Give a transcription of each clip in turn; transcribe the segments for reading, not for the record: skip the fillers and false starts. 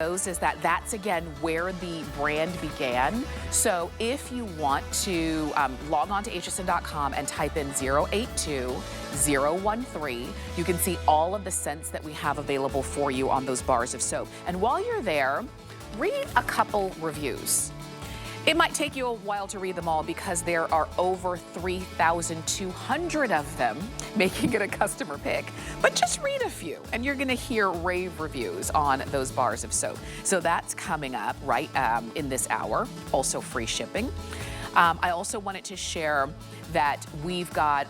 Is that that's again where the brand began. So if you want to log on to hsn.com and type in 082013, you can see all of the scents that we have available for you on those bars of soap. And while you're there, read a couple reviews. It might take you a while to read them all because there are over 3,200 of them, making it a customer pick. But just read a few and you're gonna hear rave reviews on those bars of soap. So that's coming up right in this hour, also free shipping. I also wanted to share that we've got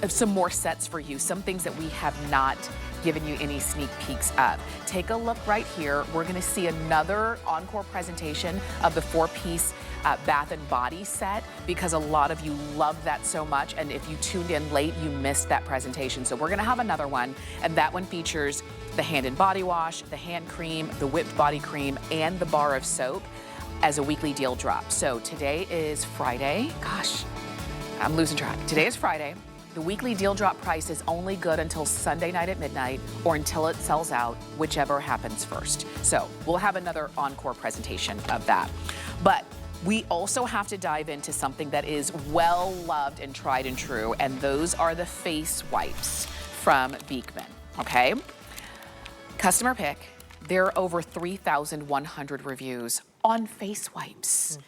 some more sets for you, some things that we have not given you any sneak peeks of. Take a look right here. We're gonna see another encore presentation of the 4-piece bath and body set because a lot of you love that so much, and if you tuned in late, you missed that presentation. So we're gonna have another one, and that one features the hand and body wash, the hand cream, the whipped body cream, and the bar of soap as a weekly deal drop. So today is Friday. Gosh, I'm losing track. Today is Friday. The weekly deal drop price is only good until Sunday night at midnight or until it sells out, whichever happens first. So we'll have another encore presentation of that. But we also have to dive into something that is well loved and tried and true, and those are the face wipes from Beekman, okay? Customer pick, there are over 3,100 reviews on face wipes.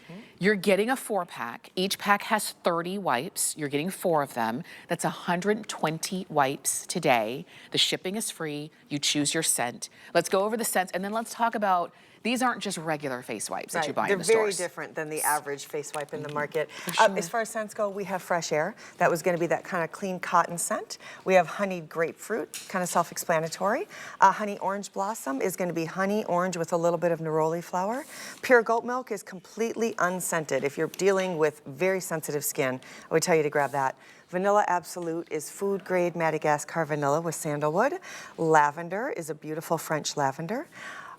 You're getting a 4-pack. Each pack has 30 wipes. You're getting 4 of them. That's 120 wipes today. The shipping is free. You choose your scent. Let's go over the scents, and then let's talk about, these aren't just regular face wipes that you buy in the stores. They're very different than the average face wipe in the market. Sure. As far as scents go, we have Fresh Air. That was gonna be that kind of clean cotton scent. We have honeyed grapefruit, kind of self-explanatory. Honey orange blossom is gonna be honey orange with a little bit of neroli flower. Pure goat milk is completely unscented. If you're dealing with very sensitive skin, I would tell you to grab that. Vanilla Absolute is food grade Madagascar vanilla with sandalwood. Lavender is a beautiful French lavender.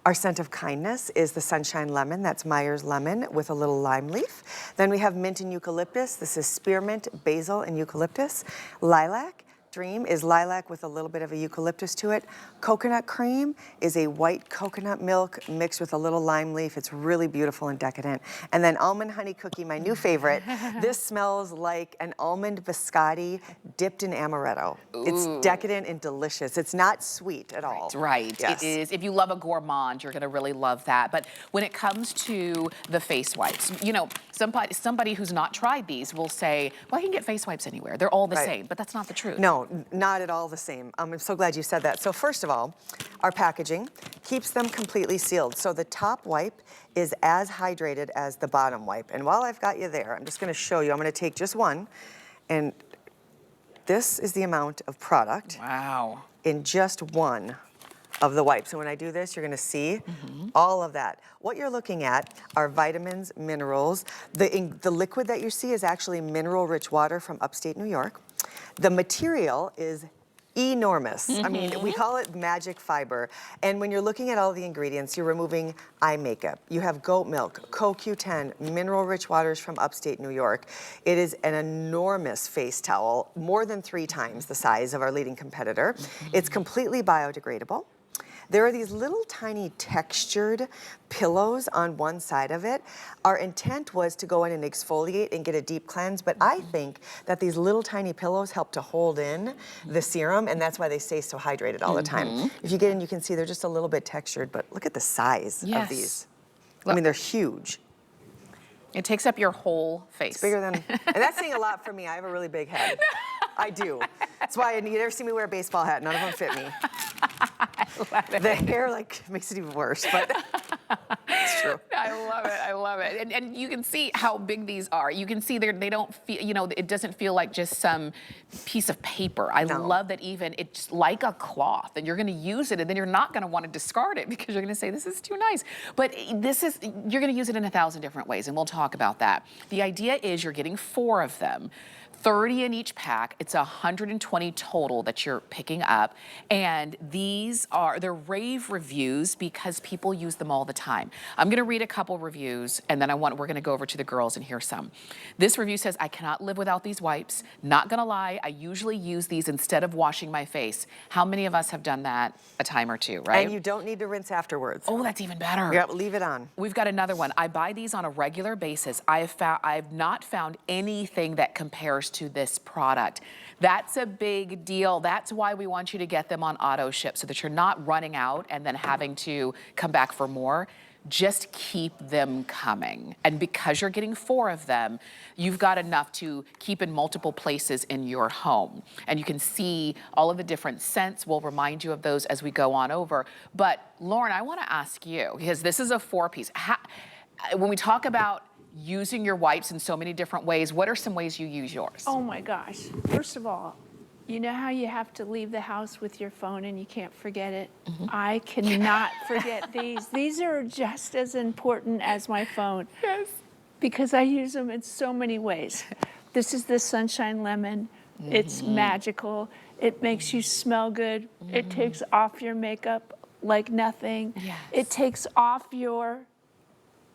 Our scent of kindness is the Sunshine Lemon. That's Meyer's Lemon with a little lime leaf. Then we have mint and eucalyptus. This is spearmint, basil, and eucalyptus. Lilac. Dream is lilac with a little bit of a eucalyptus to it. Coconut cream is a white coconut milk mixed with a little lime leaf. It's really beautiful and decadent. And then almond honey cookie, my new favorite. This smells like an almond biscotti dipped in amaretto. Ooh. It's decadent and delicious. It's not sweet at all. Right. Yes. It is. If you love a gourmand, you're gonna really love that. But when it comes to the face wipes, you know, somebody who's not tried these will say, well, I can get face wipes anywhere. They're all the same, but that's not the truth. No, not at all the same. I'm so glad you said that. So first of all, our packaging keeps them completely sealed. So the top wipe is as hydrated as the bottom wipe. And while I've got you there, I'm just gonna show you. I'm gonna take just one, and this is the amount of product. Wow. In just one of the wipes. So when I do this, you're gonna see all of that. What you're looking at are vitamins, minerals. The liquid that you see is actually mineral-rich water from upstate New York. The material is enormous. I mean, we call it magic fiber. And when you're looking at all the ingredients, you're removing eye makeup. You have goat milk, CoQ10, mineral-rich waters from upstate New York. It is an enormous face towel, more than 3 times the size of our leading competitor. It's completely biodegradable. There are these little tiny textured pillows on one side of it. Our intent was to go in and exfoliate and get a deep cleanse, but I think that these little tiny pillows help to hold in the serum, and that's why they stay so hydrated all the time. If you get in, you can see they're just a little bit textured, but look at the size of these. Look. I mean, they're huge. It takes up your whole face. It's bigger than, and that's saying a lot for me. I have a really big head. I do. That's why you never see me wear a baseball hat. None of them fit me. I love it. The hair makes it even worse, but it's true. I love it. I love it. And you can see how big these are. You can see they don't feel, you know, it doesn't feel like just some piece of paper. I love that even it's like a cloth, and you're going to use it, and then you're not going to want to discard it because you're going to say, this is too nice. But you're going to use it in 1,000 different ways, and we'll talk about that. The idea is you're getting 4 of them. 30 in each pack. It's 120 total that you're picking up. And they're rave reviews because people use them all the time. I'm gonna read a couple reviews and then we're gonna go over to the girls and hear some. This review says, I cannot live without these wipes. Not gonna lie, I usually use these instead of washing my face. How many of us have done that a time or two, right? And you don't need to rinse afterwards. Oh, that's even better. Yep, leave it on. We've got another one. I buy these on a regular basis. I've not found anything that compares to this product. That's a big deal. That's why we want you to get them on auto ship so that you're not running out and then having to come back for more. Just keep them coming. And because you're getting 4 of them, you've got enough to keep in multiple places in your home. And you can see all of the different scents. We'll remind you of those as we go on over. But Lauren, I want to ask you, because this is a 4-piece. When we talk about using your wipes in so many different ways, what are some ways you use yours? Oh my gosh. First of all, you know how you have to leave the house with your phone and you can't forget it? I cannot forget these. These are just as important as my phone. Yes. Because I use them in so many ways. This is the Sunshine Lemon. It's magical. It makes you smell good. It takes off your makeup like nothing. Yes. It takes off your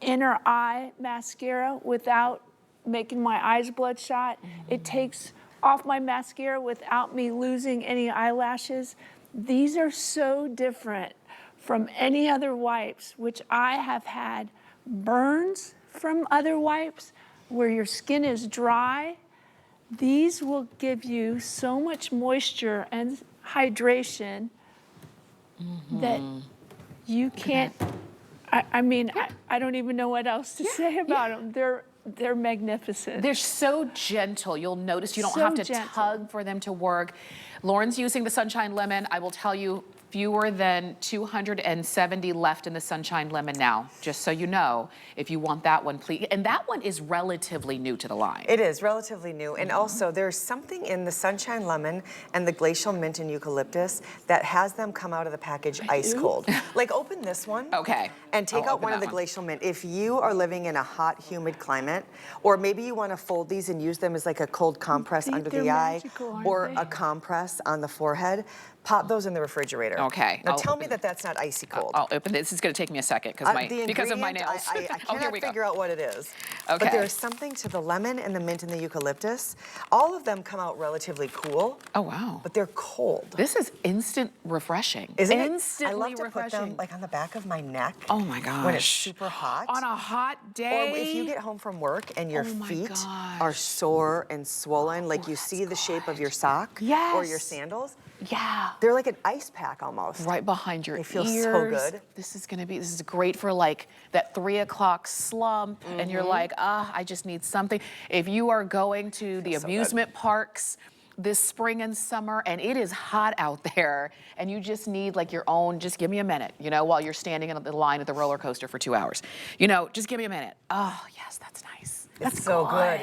inner eye mascara without making my eyes bloodshot. It takes off my mascara without me losing any eyelashes. These are so different from any other wipes, which I have had burns from other wipes where your skin is dry. These will give you so much moisture and hydration that you can't, I mean, I don't even know what else to say about them. They're magnificent. They're so gentle. You'll notice you don't So have to gentle. tug for them to work. Lauren's using the Sunshine Lemon. I will tell you, fewer than 270 left in the Sunshine Lemon now, just so you know. If you want that one, please. And that one is relatively new to the line. It is relatively new. And also there's something in the Sunshine Lemon and the Glacial Mint and Eucalyptus that has them come out of the package ice cold. Like open this one. Okay. And take I'll out one open of the that Glacial Mint. If you are living in a hot, humid climate, or maybe you want to fold these and use them as like a cold compress under the eye, or a compress on the forehead, pop those in the refrigerator. Okay. Now tell me that that's not icy cold. I'll open this. This is going to take me a second because of my nails. I Oh, here cannot we go. figure out what it is. Okay. But there's something to the lemon and the mint and the eucalyptus. All of them come out relatively cool. Oh, wow. But they're cold. This is instant refreshing. Isn't it? Instantly I love to refreshing. put them like on the back of my neck. Oh my gosh. When it's super hot. On a hot day. Or if you get home from work and your Oh my feet gosh. are sore and swollen, like you see the shape of your sock Yes. or your sandals. Yeah. They're like an ice pack almost. Right behind your They feel ears. so good. This is great for like that 3 o'clock slump and you're like, I just need something. If you are going to the so amusement parks this spring and summer and it is hot out there and you just need like your own, just give me a minute, you know, while you're standing in the line at the roller coaster for 2 hours. You know, just give me a minute. Oh, yes, that's nice. That's It's so good.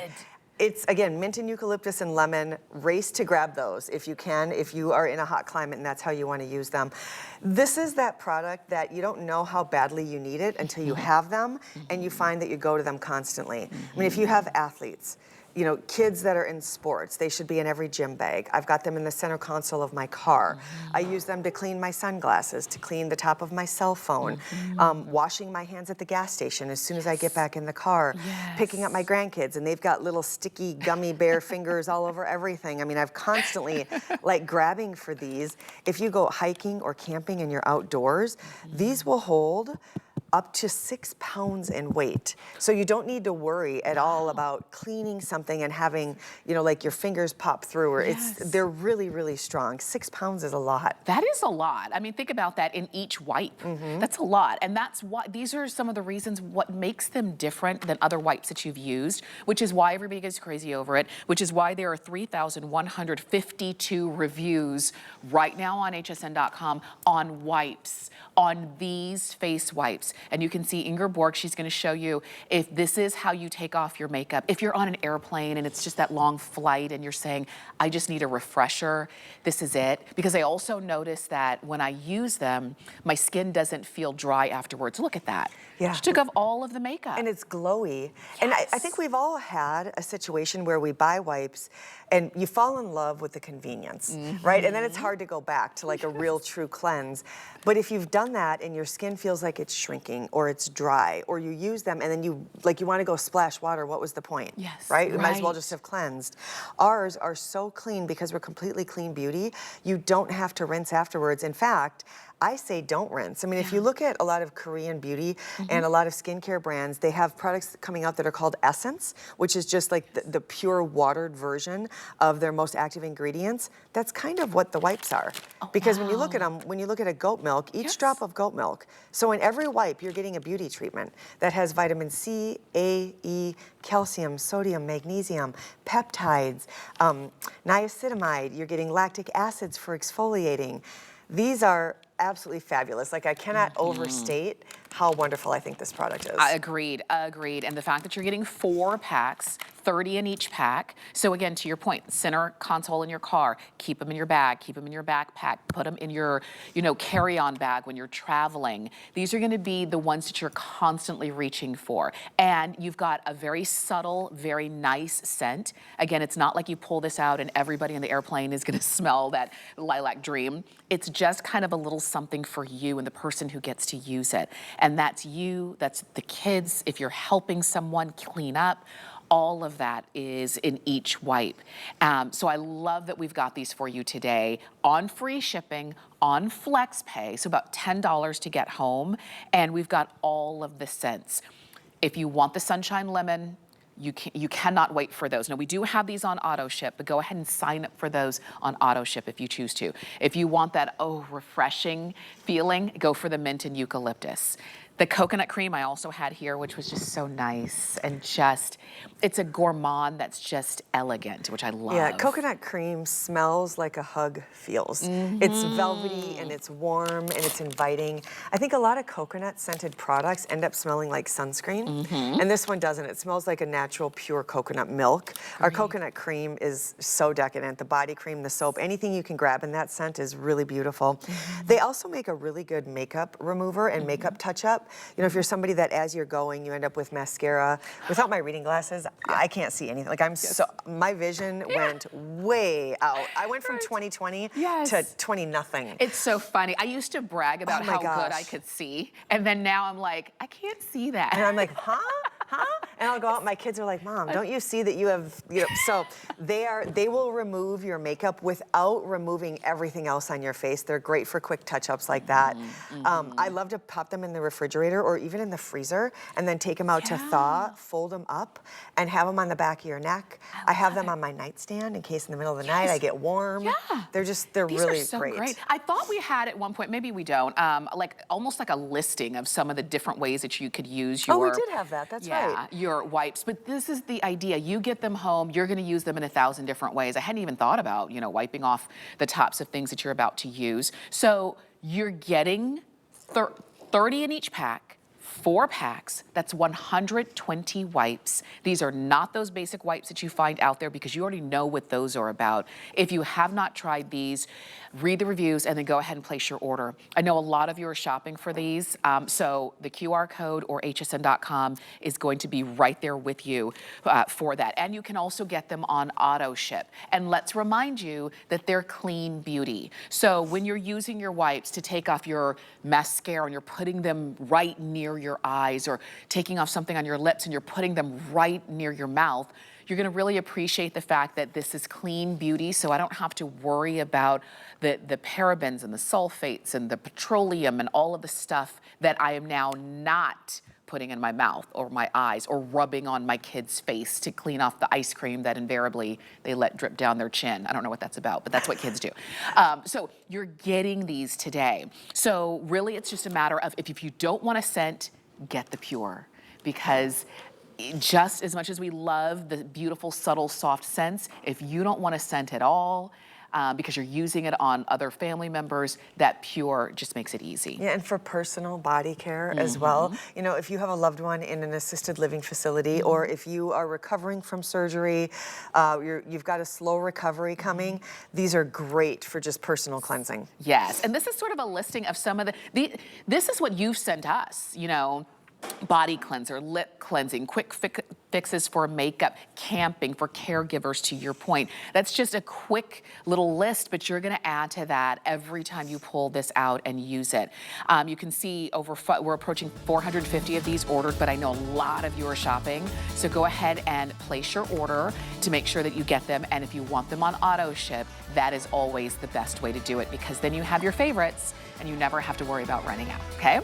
It's, again, mint and eucalyptus and lemon. Race to grab those if you can, if you are in a hot climate and that's how you want to use them. This is that product that you don't know how badly you need it until you have them and you find that you go to them constantly. I mean, if you have athletes, you know, kids that are in sports, they should be in every gym bag. I've got them in the center console of my car. I use them to clean my sunglasses, to clean the top of my cell phone, washing my hands at the gas station as soon as I get back in the car, picking up my grandkids, and they've got little sticky gummy bear fingers all over everything. I mean, I've constantly like grabbing for these. If you go hiking or camping and you're outdoors, these will hold up to 6 pounds in weight. So you don't need to worry at all about cleaning something and having, you know, like your fingers pop through, or they're really, really strong. 6 pounds is a lot. That is a lot. I mean, think about that in each wipe. That's a lot. And that's why these are some of the reasons what makes them different than other wipes that you've used, which is why everybody gets crazy over it, which is why there are 3,152 reviews right now on hsn.com on wipes, on these face wipes. And you can see Inger Borg, she's gonna show you if this is how you take off your makeup. If you're on an airplane and it's just that long flight and you're saying, I just need a refresher, this is it. Because I also notice that when I use them, my skin doesn't feel dry afterwards. Look at that. Yeah. She took off all of the makeup. And it's glowy. Yes. And I think we've all had a situation where we buy wipes and you fall in love with the convenience, right? And then it's hard to go back to like a real true cleanse. But if you've done that and your skin feels like it's shrinking or it's dry, or you use them and then you want to go splash water, what was the point? Yes, Right? You might as well right. just have cleansed. Ours are so clean because we're completely clean beauty. You don't have to rinse afterwards. In fact, I say don't rinse. I mean, if you look at a lot of Korean beauty and a lot of skincare brands, they have products coming out that are called Essence, which is just like the pure watered version of their most active ingredients. That's kind of what the wipes are. Because when you look at them, when you look at a goat milk, each drop of goat milk, so in every wipe, you're getting a beauty treatment that has vitamin C, A, E, calcium, sodium, magnesium, peptides, niacinamide, you're getting lactic acids for exfoliating. These are absolutely fabulous. Like, I cannot overstate how wonderful I think this product is. Agreed, agreed. And the fact that you're getting 4 packs, 30 in each pack. So again, to your point, center console in your car, keep them in your bag, keep them in your backpack, put them in your, carry-on bag when you're traveling. These are gonna be the ones that you're constantly reaching for. And you've got a very subtle, very nice scent. Again, it's not like you pull this out and everybody in the airplane is gonna smell that lilac dream. It's just kind of a little something for you and the person who gets to use it. And that's you, that's the kids, if you're helping someone clean up, all of that is in each wipe. So I love that we've got these for you today on free shipping, on flex pay, so about $10 to get home, and we've got all of the scents. If you want the Sunshine Lemon, you cannot wait for those. Now, we do have these on auto ship, but go ahead and sign up for those on auto ship if you choose to. If you want that, refreshing feeling, go for the mint and eucalyptus. The coconut cream I also had here, which was just so nice and it's a gourmand that's just elegant, which I love. Yeah, coconut cream smells like a hug feels. It's velvety and it's warm and it's inviting. I think a lot of coconut scented products end up smelling like sunscreen, and this one doesn't. It smells like a natural, pure coconut milk. Our coconut cream is so decadent. The body cream, the soap, anything you can grab in that scent is really beautiful. They also make a really good makeup remover and makeup touch-up. If you're somebody that as you're going, you end up with mascara. Without my reading glasses, I can't see anything. Like my vision went way out. I went from 20/20 to 20-nothing. It's so funny. I used to brag about how good I could see, and then now I'm like, I can't see that. And I'm like, huh? And I'll go out, my kids are like, Mom, don't you see that you have, so they will remove your makeup without removing everything else on your face. They're great for quick touch-ups like that. I love to pop them in the refrigerator or even in the freezer and then take them out to thaw, fold them up, and have them on the back of your neck. I have them on my nightstand in case in the middle of the night I get warm. They're These really are so great. I thought we had at one point, maybe we don't, almost like a listing of some of the different ways that you could use your... Oh, we did have that, that's right. Your wipes, but this is the idea. You get them home, you're gonna use them in 1,000 different ways. I hadn't even thought about, wiping off the tops of things that you're about to use. So you're getting 30 in each pack, 4 packs, that's 120 wipes. These are not those basic wipes that you find out there because you already know what those are about. If you have not tried these, read the reviews and then go ahead and place your order. I know a lot of you are shopping for these, so the QR code or hsn.com is going to be right there with you for that. And you can also get them on auto ship. And let's remind you that they're clean beauty. So when you're using your wipes to take off your mascara and you're putting them right near your eyes or taking off something on your lips and you're putting them right near your mouth, you're gonna really appreciate the fact that this is clean beauty, so I don't have to worry about the parabens and the sulfates and the petroleum and all of the stuff that I am now not putting in my mouth or my eyes or rubbing on my kid's face to clean off the ice cream that invariably they let drip down their chin. I don't know what that's about, but that's what kids do. So you're getting these today. So really it's just a matter of if you don't want a scent, get the Pure, because just as much as we love the beautiful, subtle, soft scents, if you don't want a scent at all, because you're using it on other family members. That Pure just makes it easy. Yeah, and for personal body care as well. You know, if you have a loved one in an assisted living facility, or if you are recovering from surgery, you've got a slow recovery coming, these are great for just personal cleansing. Yes, and this is sort of a listing of some of this is what you've sent us, you know, body cleanser, lip cleansing, quick fixes for makeup, camping, for caregivers, to your point. That's just a quick little list, but you're gonna add to that every time you pull this out and use it. You can see we're approaching 450 of these ordered, but I know a lot of you are shopping. So go ahead and place your order to make sure that you get them. And if you want them on auto ship, that is always the best way to do it, because then you have your favorites and you never have to worry about running out, okay?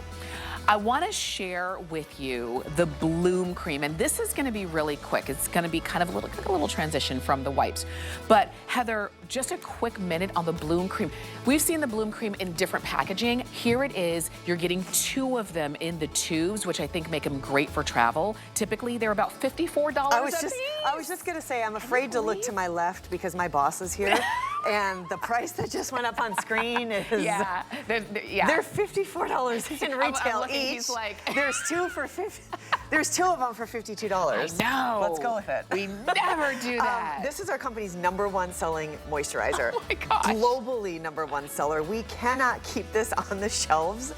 I want to share with you the Bloom Cream, and this is going to be really quick. It's going to be kind of a little transition from the wipes. But Heather, just a quick minute on the Bloom Cream. We've seen the Bloom Cream in different packaging. Here it is. You're getting 2 of them in the tubes, which I think make them great for travel. Typically, they're about $54 a piece. I was just going to say, I'm afraid to look to my left because my boss is here. And the price that just went up on screen is they're $54 in retail each. He's like, there's 2 for 50. There's 2 of them for $52. I know. Let's go with it. We never do that. This is our company's #1 selling moisturizer. Oh my gosh. Globally #1 seller. We cannot keep this on the shelves.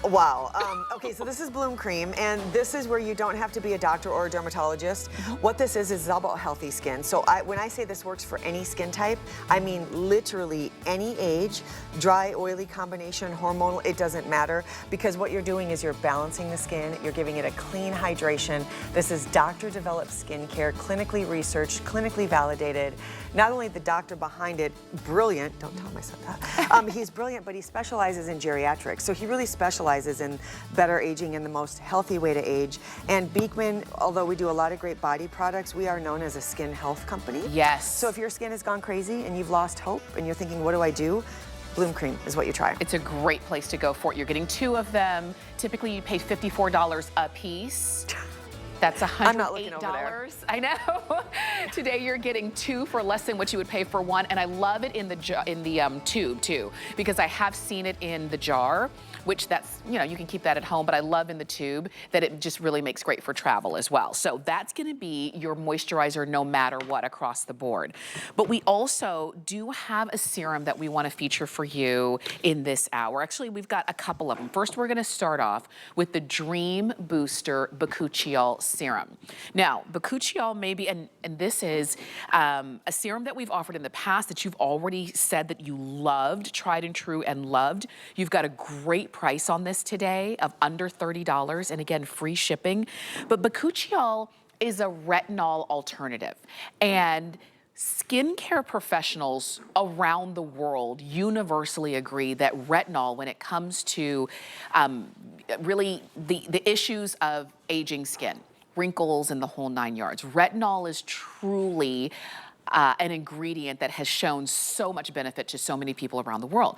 Wow. Okay, so this is Bloom Cream, and this is where you don't have to be a doctor or a dermatologist. What this is all about healthy skin. So when I say this works for any skin type, I mean literally any age, dry, oily combination, hormonal, it doesn't matter, because what you're doing is you're balancing the skin, you're giving it a clean hydration. This is doctor-developed skincare, clinically researched, clinically validated. Not only the doctor behind it, brilliant, don't tell him I said that. He's brilliant, but he specializes in geriatrics. So he really specializes in better aging and the most healthy way to age. And Beekman, although we do a lot of great body products, we are known as a skin health company. Yes. So if your skin has gone crazy and you've lost hope and you're thinking, what do I do? Bloom Cream is what you try. It's a great place to go for it. You're getting 2 of them. Typically, you pay $54 a piece. That's $108. I'm not looking over there. I know. Today you're getting 2 for less than what you would pay for 1, and I love it in the tube too, because I have seen it in the jar, which that's, you know, you can keep that at home, but I love in the tube that it just really makes great for travel as well. So that's going to be your moisturizer no matter what across the board. But we also do have a serum that we want to feature for you in this hour. Actually, we've got a couple of them. First, we're going to start off with the Dream Booster Bakuchiol serum. Now, bakuchiol maybe, and this is a serum that we've offered in the past that you've already said that you loved, tried and true and loved. You've got a great price on this today of under $30, and again, free shipping. But bakuchiol is a retinol alternative, and skincare professionals around the world universally agree that retinol, when it comes to really the issues of aging skin, wrinkles and the whole 9 yards, retinol is truly an ingredient that has shown so much benefit to so many people around the world.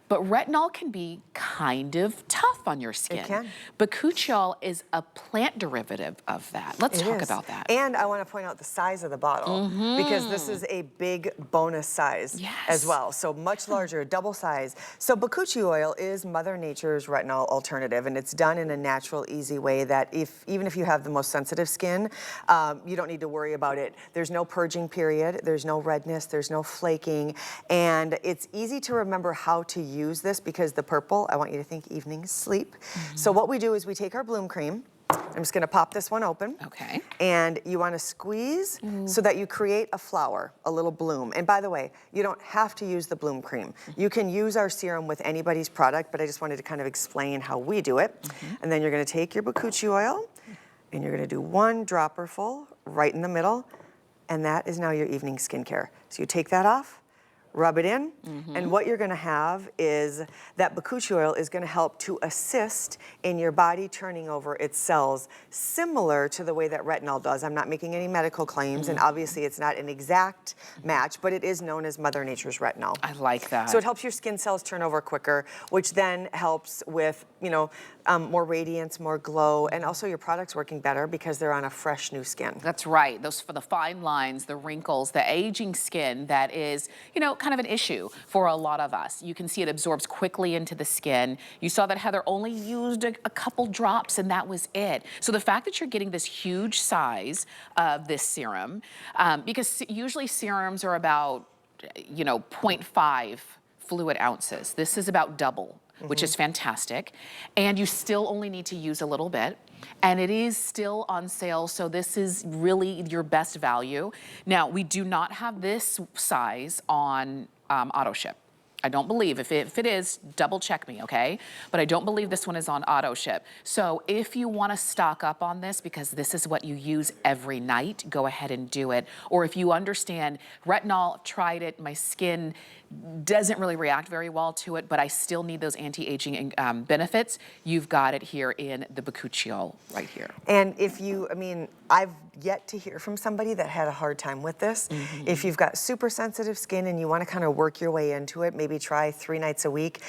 But retinol can be kind of tough on your skin. It can. Bakuchiol is a plant derivative of that. Let's talk about that. And I want to point out the size of the bottle, because this is a big bonus size as well. So much larger, double size. So bakuchi oil is Mother Nature's retinol alternative, and it's done in a natural, easy way that even if you have the most sensitive skin, you don't need to worry about it. There's no purging period, there's no redness, there's no flaking, and it's easy to remember how to use this, because the purple, I want you to think evening sleep. So what we do is we take our Bloom Cream. I'm just gonna pop this one open. Okay. And you wanna squeeze so that you create a flower, a little bloom. And by the way, you don't have to use the Bloom Cream. You can use our serum with anybody's product, but I just wanted to kind of explain how we do it. And then you're gonna take your bakuchi oil and you're gonna do 1 dropper full right in the middle, and that is now your evening skincare. So you take that off, rub it in, and what you're gonna have is that bakuchi oil is gonna help to assist in your body turning over its cells, similar to the way that retinol does. I'm not making any medical claims, and obviously it's not an exact match, but it is known as Mother Nature's retinol. I like that. So it helps your skin cells turn over quicker, which then helps with, you know, more radiance, more glow, and also your product's working better because they're on a fresh new skin. That's right. Those for the fine lines, the wrinkles, the aging skin that is, you know, kind of an issue for a lot of us. You can see it absorbs quickly into the skin. You saw that Heather only used a couple drops and that was it. So the fact that you're getting this huge size of this serum, because usually serums are about, you know, 0.5 fluid ounces. This is about double, which is fantastic. And you still only need to use a little bit. And it is still on sale, so this is really your best value. Now, we do not have this size on auto ship. I don't believe, if it is, double check me, okay? But I don't believe this one is on auto ship. So if you wanna stock up on this because this is what you use every night, go ahead and do it. Or if you understand, retinol, tried it, my skin doesn't really react very well to it, but I still need those anti-aging benefits, you've got it here in the Bakuchiol right here. And if you, I mean, I've yet to hear from somebody that had a hard time with this. If you've got super sensitive skin and you want to kind of work your way into it, maybe try 3 nights a week.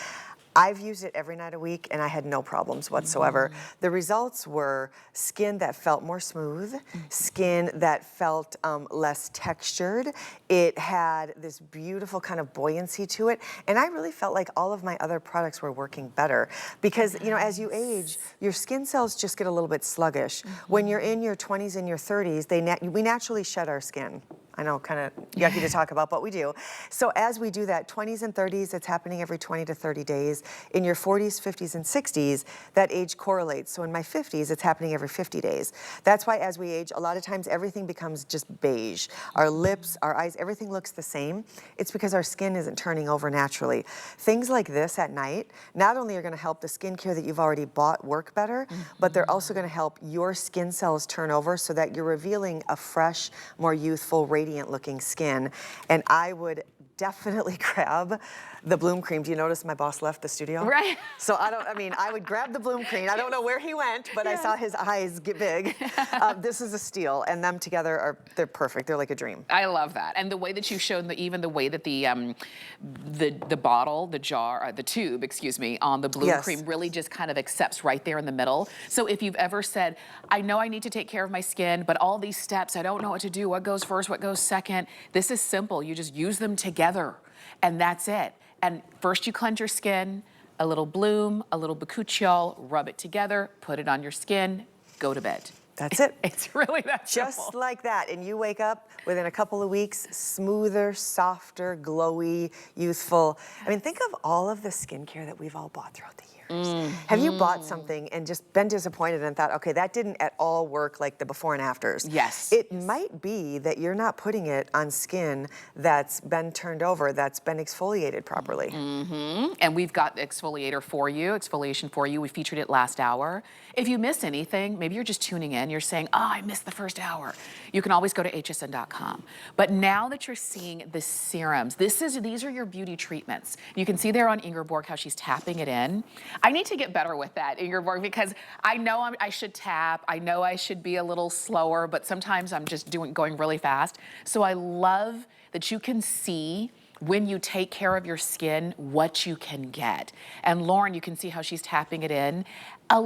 I've used it every night a week and I had no problems whatsoever. The results were skin that felt more smooth, skin that felt less textured. It had this beautiful kind of buoyancy to it. And I really felt like all of my other products were working better because, you know, as you age, your skin cells just get a little bit sluggish. When you're in your 20s and your 30s, we naturally shed our skin. I know, kind of yucky to talk about, but we do. So as we do that, 20s and 30s, it's happening every 20 to 30 days. In your 40s, 50s, and 60s, that age correlates. So in my 50s, it's happening every 50 days. That's why as we age, a lot of times everything becomes just beige. Our lips, our eyes, everything looks the same. It's because our skin isn't turning over naturally. Things like this at night, not only are gonna help the skincare that you've already bought work better, but they're also gonna help your skin cells turn over so that you're revealing a fresh, more youthful, radiant looking skin. And I would definitely grab the Bloom Cream. Do you notice my boss left the studio? Right. So I would grab the Bloom Cream. I don't know where he went, but I saw his eyes get big. This is a steal, and them together they're perfect. They're like a dream. I love that. And the way that you showed, even the way that the bottle, the jar, the tube, excuse me, on the Bloom Cream really just kind of accepts right there in the middle. So if you've ever said, I know I need to take care of my skin, but all these steps, I don't know what to do, what goes first, what goes second, this is simple. You just use them together, and that's it. And first you cleanse your skin, a little Bloom, a little Bakuchiol, rub it together, put it on your skin, go to bed. That's it. It's really that simple. Just like that. And you wake up within a couple of weeks, smoother, softer, glowy, youthful. I mean, think of all of the skincare that we've all bought throughout the years. Have you bought something and just been disappointed and thought, okay, that didn't at all work like the before and afters? Yes. It might be that you're not putting it on skin that's been turned over, that's been exfoliated properly. And we've got exfoliation for you. We featured it last hour. If you miss anything, maybe you're just tuning in, you're saying, oh, I missed the first hour. You can always go to hsn.com. But now that you're seeing the serums, these are your beauty treatments. You can see there on Ingeborg how she's tapping it in. I need to get better with that, Ingeborg, because I know I should tap. I know I should be a little slower, but sometimes I'm just going really fast. So I love that you can see when you take care of your skin, what you can get. And Lauren, you can see how she's tapping it in.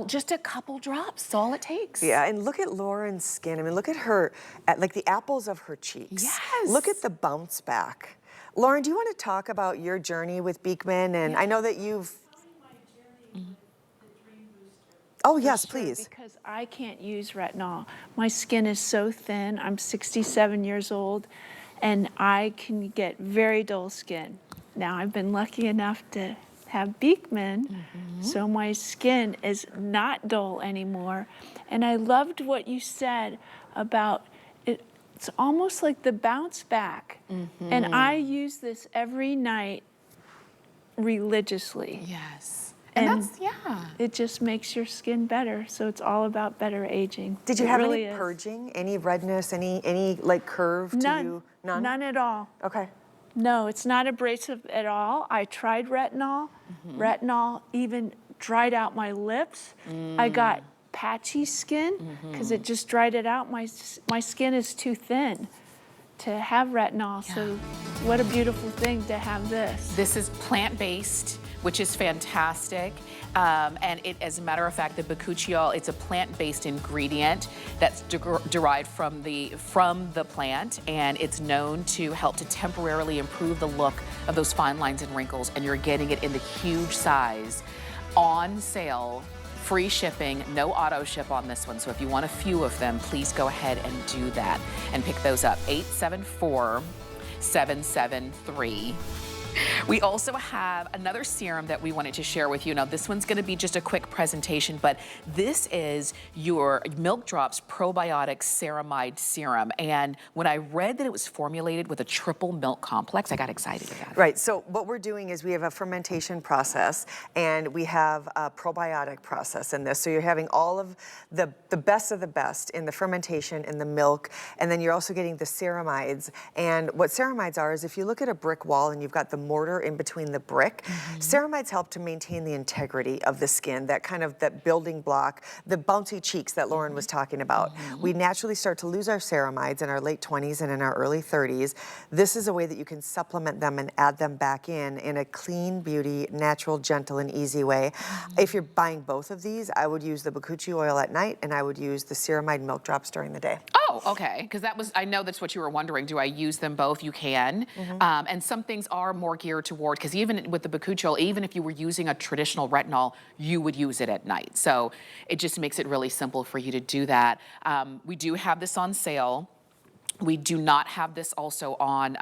Just a couple drops, that's all it takes. Yeah, and look at Lauren's skin. I mean, look at her, like the apples of her cheeks. Yes. Look at the bounce back. Lauren, do you want to talk about your journey with Beekman? And I know that you've... Oh, yes, please. Because I can't use retinol. My skin is so thin. I'm 67 years old, and I can get very dull skin. Now, I've been lucky enough to have Beekman, so my skin is not dull anymore. And I loved what you said about it. It's almost like the bounce back. And I use this every night religiously. Yes. And that's, yeah. It just makes your skin better, so it's all about better aging. Did you have really any is. purging, any redness, any like curve to you? None? None at all. Okay. No, it's not abrasive at all. I tried retinol. Retinol even dried out my lips. I got patchy skin because it just dried it out. My skin is too thin to have retinol. So what a beautiful thing to have this. This is plant-based, which is fantastic. And it, as a matter of fact, the bakuchiol, it's a plant-based ingredient that's derived from the plant, and it's known to help to temporarily improve the look of those fine lines and wrinkles, and you're getting it in the huge size on sale. Free shipping, no auto ship on this one. So if you want a few of them, please go ahead and do that and pick those up. 874-773. We also have another serum that we wanted to share with you. Now, this one's going to be just a quick presentation, but this is your Milk Drops Probiotic Ceramide Serum. And when I read that it was formulated with a triple milk complex, I got excited about it. Right, so what we're doing is we have a fermentation process and we have a probiotic process in this. So you're having all of the best of the best in the fermentation, in the milk, and then you're also getting the ceramides. And what ceramides are is if you look at a brick wall and you've got the mortar in between the brick, ceramides help to maintain the integrity of the skin, that building block, the bouncy cheeks that Lauren was talking about. We naturally start to lose our ceramides in our late 20s and in our early 30s. This is a way that you can supplement them and add them back in a clean beauty, natural, gentle, and easy way. If you're buying both of these, I would use the bakuchi oil at night and I would use the ceramide milk drops during the day. Oh, okay, because I know that's what you were wondering. Do I use them both? You can. And some things are more geared toward, because even with the bakuchiol, even if you were using a traditional retinol, you would use it at night. So it just makes it really simple for you to do that. We do have this on sale. We do not have this also on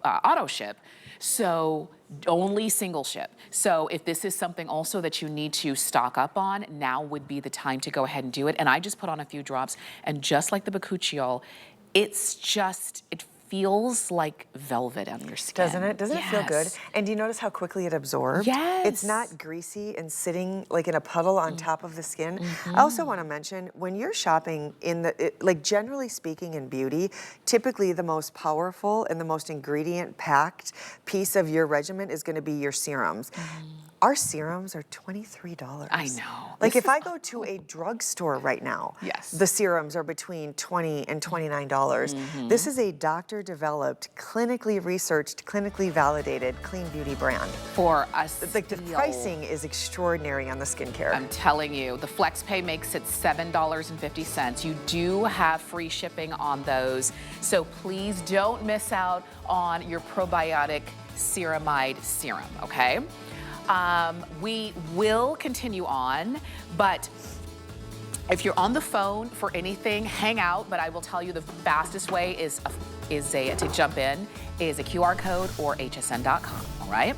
auto ship. So only single ship. So if this is something also that you need to stock up on, now would be the time to go ahead and do it. And I just put on a few drops, and just like the bakuchiol, it feels like velvet on your skin. Doesn't it? Doesn't it feel good? And do you notice how quickly it absorbs? Yes. It's not greasy and sitting like in a puddle on top of the skin. I also want to mention, when you're shopping like generally speaking in beauty, typically the most powerful and the most ingredient-packed piece of your regimen is going to be your serums. Our serums are $23. I know. Like if I go to a drugstore right now, the serums are between $20 and $29. This is a doctor-developed, clinically researched, clinically validated clean beauty brand. For us, like the pricing is extraordinary on the skincare. I'm telling you, the FlexPay makes it $7.50. You do have free shipping on those, so please don't miss out on your probiotic ceramide serum, okay? We will continue on, but if you're on the phone for anything, hang out. But I will tell you the fastest way to jump in is a QR code or hsn.com, all right?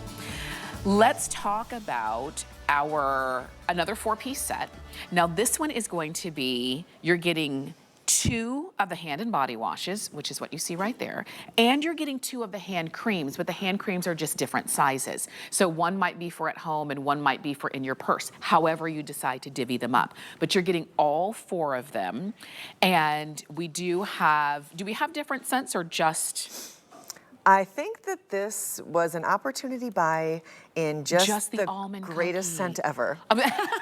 Let's talk about another 4-piece set. Now this one is going to be, you're getting 2 of the hand and body washes, which is what you see right there, and you're getting 2 of the hand creams, but the hand creams are just different sizes. So one might be for at home and one might be for in your purse, however you decide to divvy them up. But you're getting all 4 of them, and we do we have different scents or just... I think that this was an opportunity buy in just the greatest scent ever.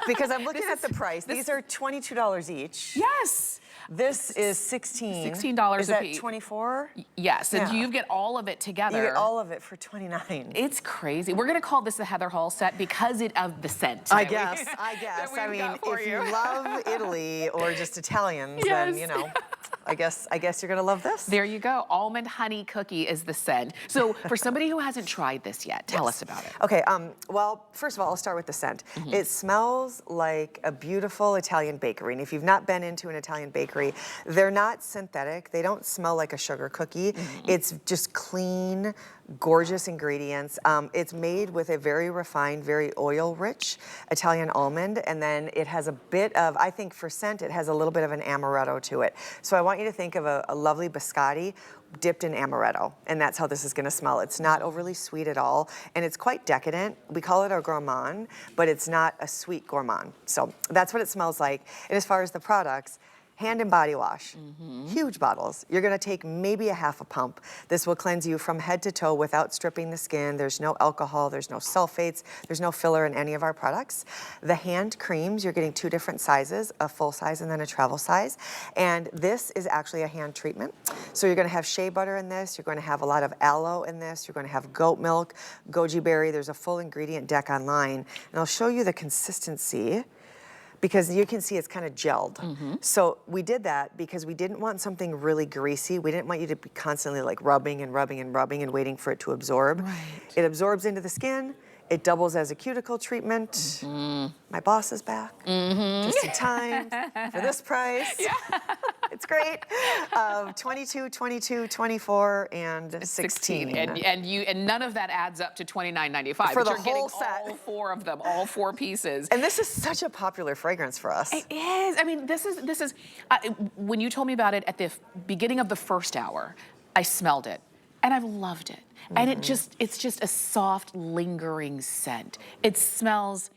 Because I'm looking at the price. These are $22 each. Yes. This is $16. $16 Is a that piece. 24? Yes, and you get all of it together. You get all of it for $29. It's crazy. We're gonna call this the Heather Hall set because of the scent. I guess. I mean, if you love Italy or just Italians, then you know. I guess you're gonna love this. There you go. Almond honey cookie is the scent. So for somebody who hasn't tried this yet, tell us about it. Okay, well, first of all, I'll start with the scent. It smells like a beautiful Italian bakery. And if you've not been into an Italian bakery, they're not synthetic. They don't smell like a sugar cookie. It's just clean, gorgeous ingredients. It's made with a very refined, very oil-rich Italian almond, and then it has a bit of, I think for scent, it has a little bit of an amaretto to it. So I want you to think of a lovely biscotti dipped in amaretto, and that's how this is gonna smell. It's not overly sweet at all, and it's quite decadent. We call it a gourmand, but it's not a sweet gourmand. So that's what it smells like. And as far as the products, Hand and body wash, huge bottles. You're gonna take maybe a half a pump. This will cleanse you from head to toe without stripping the skin. There's no alcohol, there's no sulfates, there's no filler in any of our products. The hand creams, you're getting 2 different sizes, a full size and then a travel size. And this is actually a hand treatment. So you're gonna have shea butter in this, you're gonna have a lot of aloe in this, you're gonna have goat milk, goji berry. There's a full ingredient deck online. And I'll show you the consistency, because you can see it's kind of gelled. So we did that because we didn't want something really greasy. We didn't want you to be constantly like rubbing and rubbing and rubbing and waiting for it to absorb. Right. It absorbs into the skin. It doubles as a cuticle treatment. My boss is back, just in time for this price. Yeah. It's great. 22, 22, 24, and 16. And none of that adds up to $29.95. For the you're whole getting set. all 4 of them, all 4 pieces. And this is such a popular fragrance for us. It is. I mean, this is when you told me about it at the beginning of the first hour, I smelled it and I've loved it. And it's just a soft, lingering scent. It smells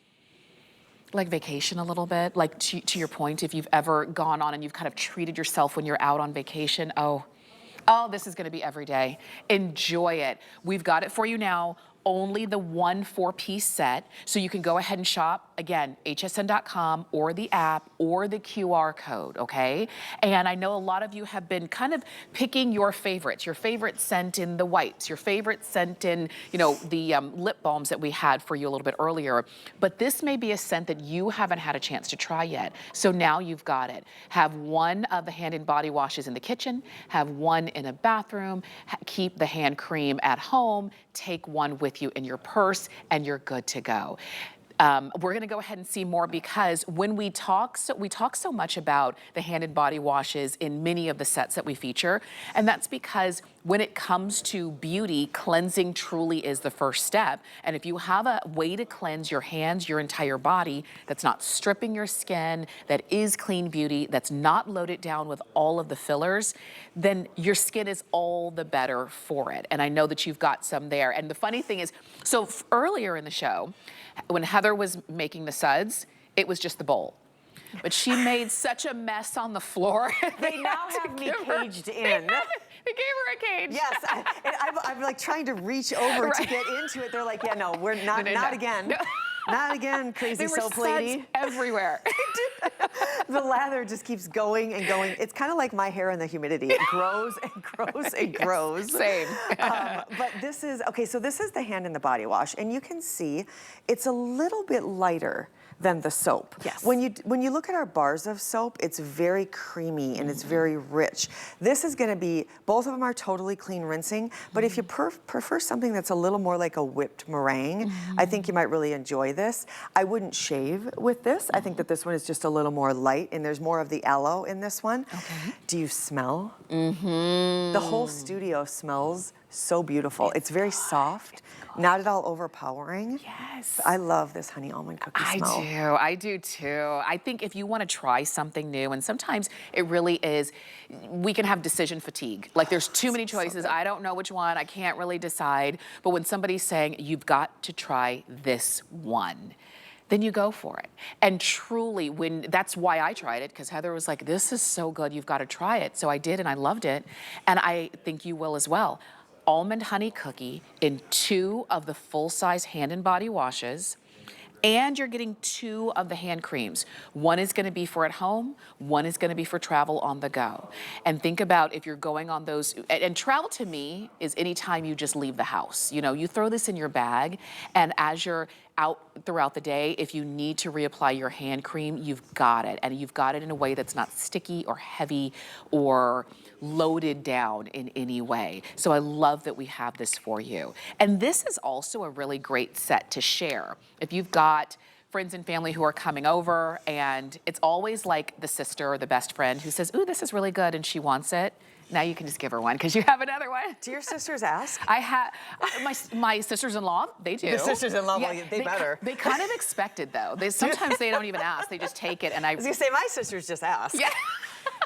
like vacation a little bit, like to your point, if you've ever gone on and you've kind of treated yourself when you're out on vacation, oh, this is gonna be every day. Enjoy it. We've got it for you now. Only the 1 4-piece set. So you can go ahead and shop, again, hsn.com or the app or the QR code, okay? And I know a lot of you have been kind of picking your favorites, your favorite scent in the wipes, your favorite scent in, you know, the lip balms that we had for you a little bit earlier. But this may be a scent that you haven't had a chance to try yet. So now you've got it. Have 1 of the hand and body washes in the kitchen, have 1 in a bathroom, keep the hand cream at home, take 1 with you in your purse, and you're good to go. We're going to go ahead and see more, because when we talk so much about the hand and body washes in many of the sets that we feature, and that's because when it comes to beauty, cleansing truly is the first step. And if you have a way to cleanse your hands, your entire body, that's not stripping your skin, that is clean beauty, that's not loaded down with all of the fillers, then your skin is all the better for it. And I know that you've got some there. And the funny thing is, so earlier in the show, when Heather was making the suds, it was just the bowl. But she made such a mess on the floor. They now have me caged in. They gave her a cage. Yes, I'm like trying to reach over to get into it. They're like, yeah, no, we're not, not again. No. Not again, crazy soap lady. Everywhere. The lather just keeps going and going. It's kind of like my hair and the humidity. It grows and grows and grows. Same. But this is, okay, so this is the hand and the body wash. And you can see it's a little bit lighter than the soap. Yes. When you look at our bars of soap, it's very creamy and it's very rich. This is gonna be, both of them are totally clean rinsing, but if you prefer something that's a little more like a whipped meringue, I think you might really enjoy this. I wouldn't shave with this. I think that this one is just a little more light, and there's more of the aloe in this one. Okay. Do you smell? The whole studio smells so beautiful. It's very soft, not at all overpowering. Yes. I love this honey almond cookie smell. I do too. I think if you want to try something new, and sometimes it really is, we can have decision fatigue. Like there's too many choices. I don't know which one. I can't really decide. But when somebody's saying, you've got to try this one, then you go for it. And truly, that's why I tried it, because Heather was like, this is so good, you've got to try it. So I did, and I loved it. And I think you will as well. Almond honey cookie in 2 of the full-size hand and body washes. And you're getting 2 of the hand creams. 1 is gonna be for at home, 1 is gonna be for travel on the go. And think about if you're going on those, and travel to me is anytime you just leave the house. You know, you throw this in your bag, and as you're out throughout the day, if you need to reapply your hand cream, you've got it. And you've got it in a way that's not sticky or heavy or loaded down in any way. So I love that we have this for you. And this is also a really great set to share. If you've got friends and family who are coming over, and it's always like the sister or the best friend who says, ooh, this is really good, and she wants it. Now you can just give her one because you have another one. Do your sisters ask? I have, my sisters-in-law, they do. The sisters-in-law, yeah, well, they better. They kind of expect it though. Sometimes they don't even ask, they just take it. And I was gonna say, my sisters just ask. Yeah.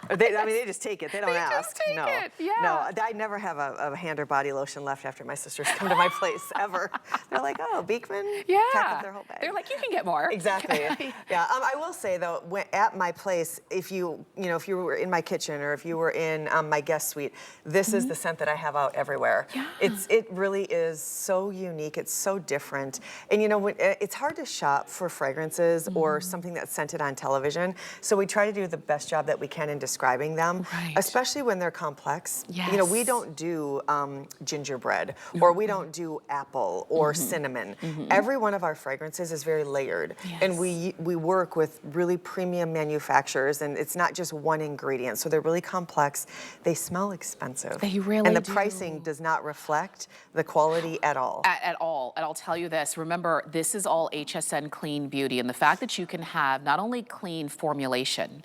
I mean, they just take it. They don't ask. Just take no. it. Yeah. No, I never have a hand or body lotion left after my sisters come to my place ever. They're like, oh, Beekman. Yeah. Pack up their whole bag. They're like, you can get more. Exactly. Yeah. I will say though, at my place, if you were in my kitchen or if you were in my guest suite, this is the scent that I have out everywhere. Yeah. It really is so unique. It's so different. And it's hard to shop for fragrances or something that's scented on television. So we try to do the best job that we can in describing them, especially when they're complex. Yes. We don't do gingerbread, or we don't do apple or cinnamon. Every one of our fragrances is very layered, and we work with really premium manufacturers, and it's not just one ingredient. So they're really complex. They smell expensive. They really And the do. pricing does not reflect the quality at all. At all. And I'll tell you this, remember, this is all HSN clean beauty, and the fact that you can have not only clean formulation,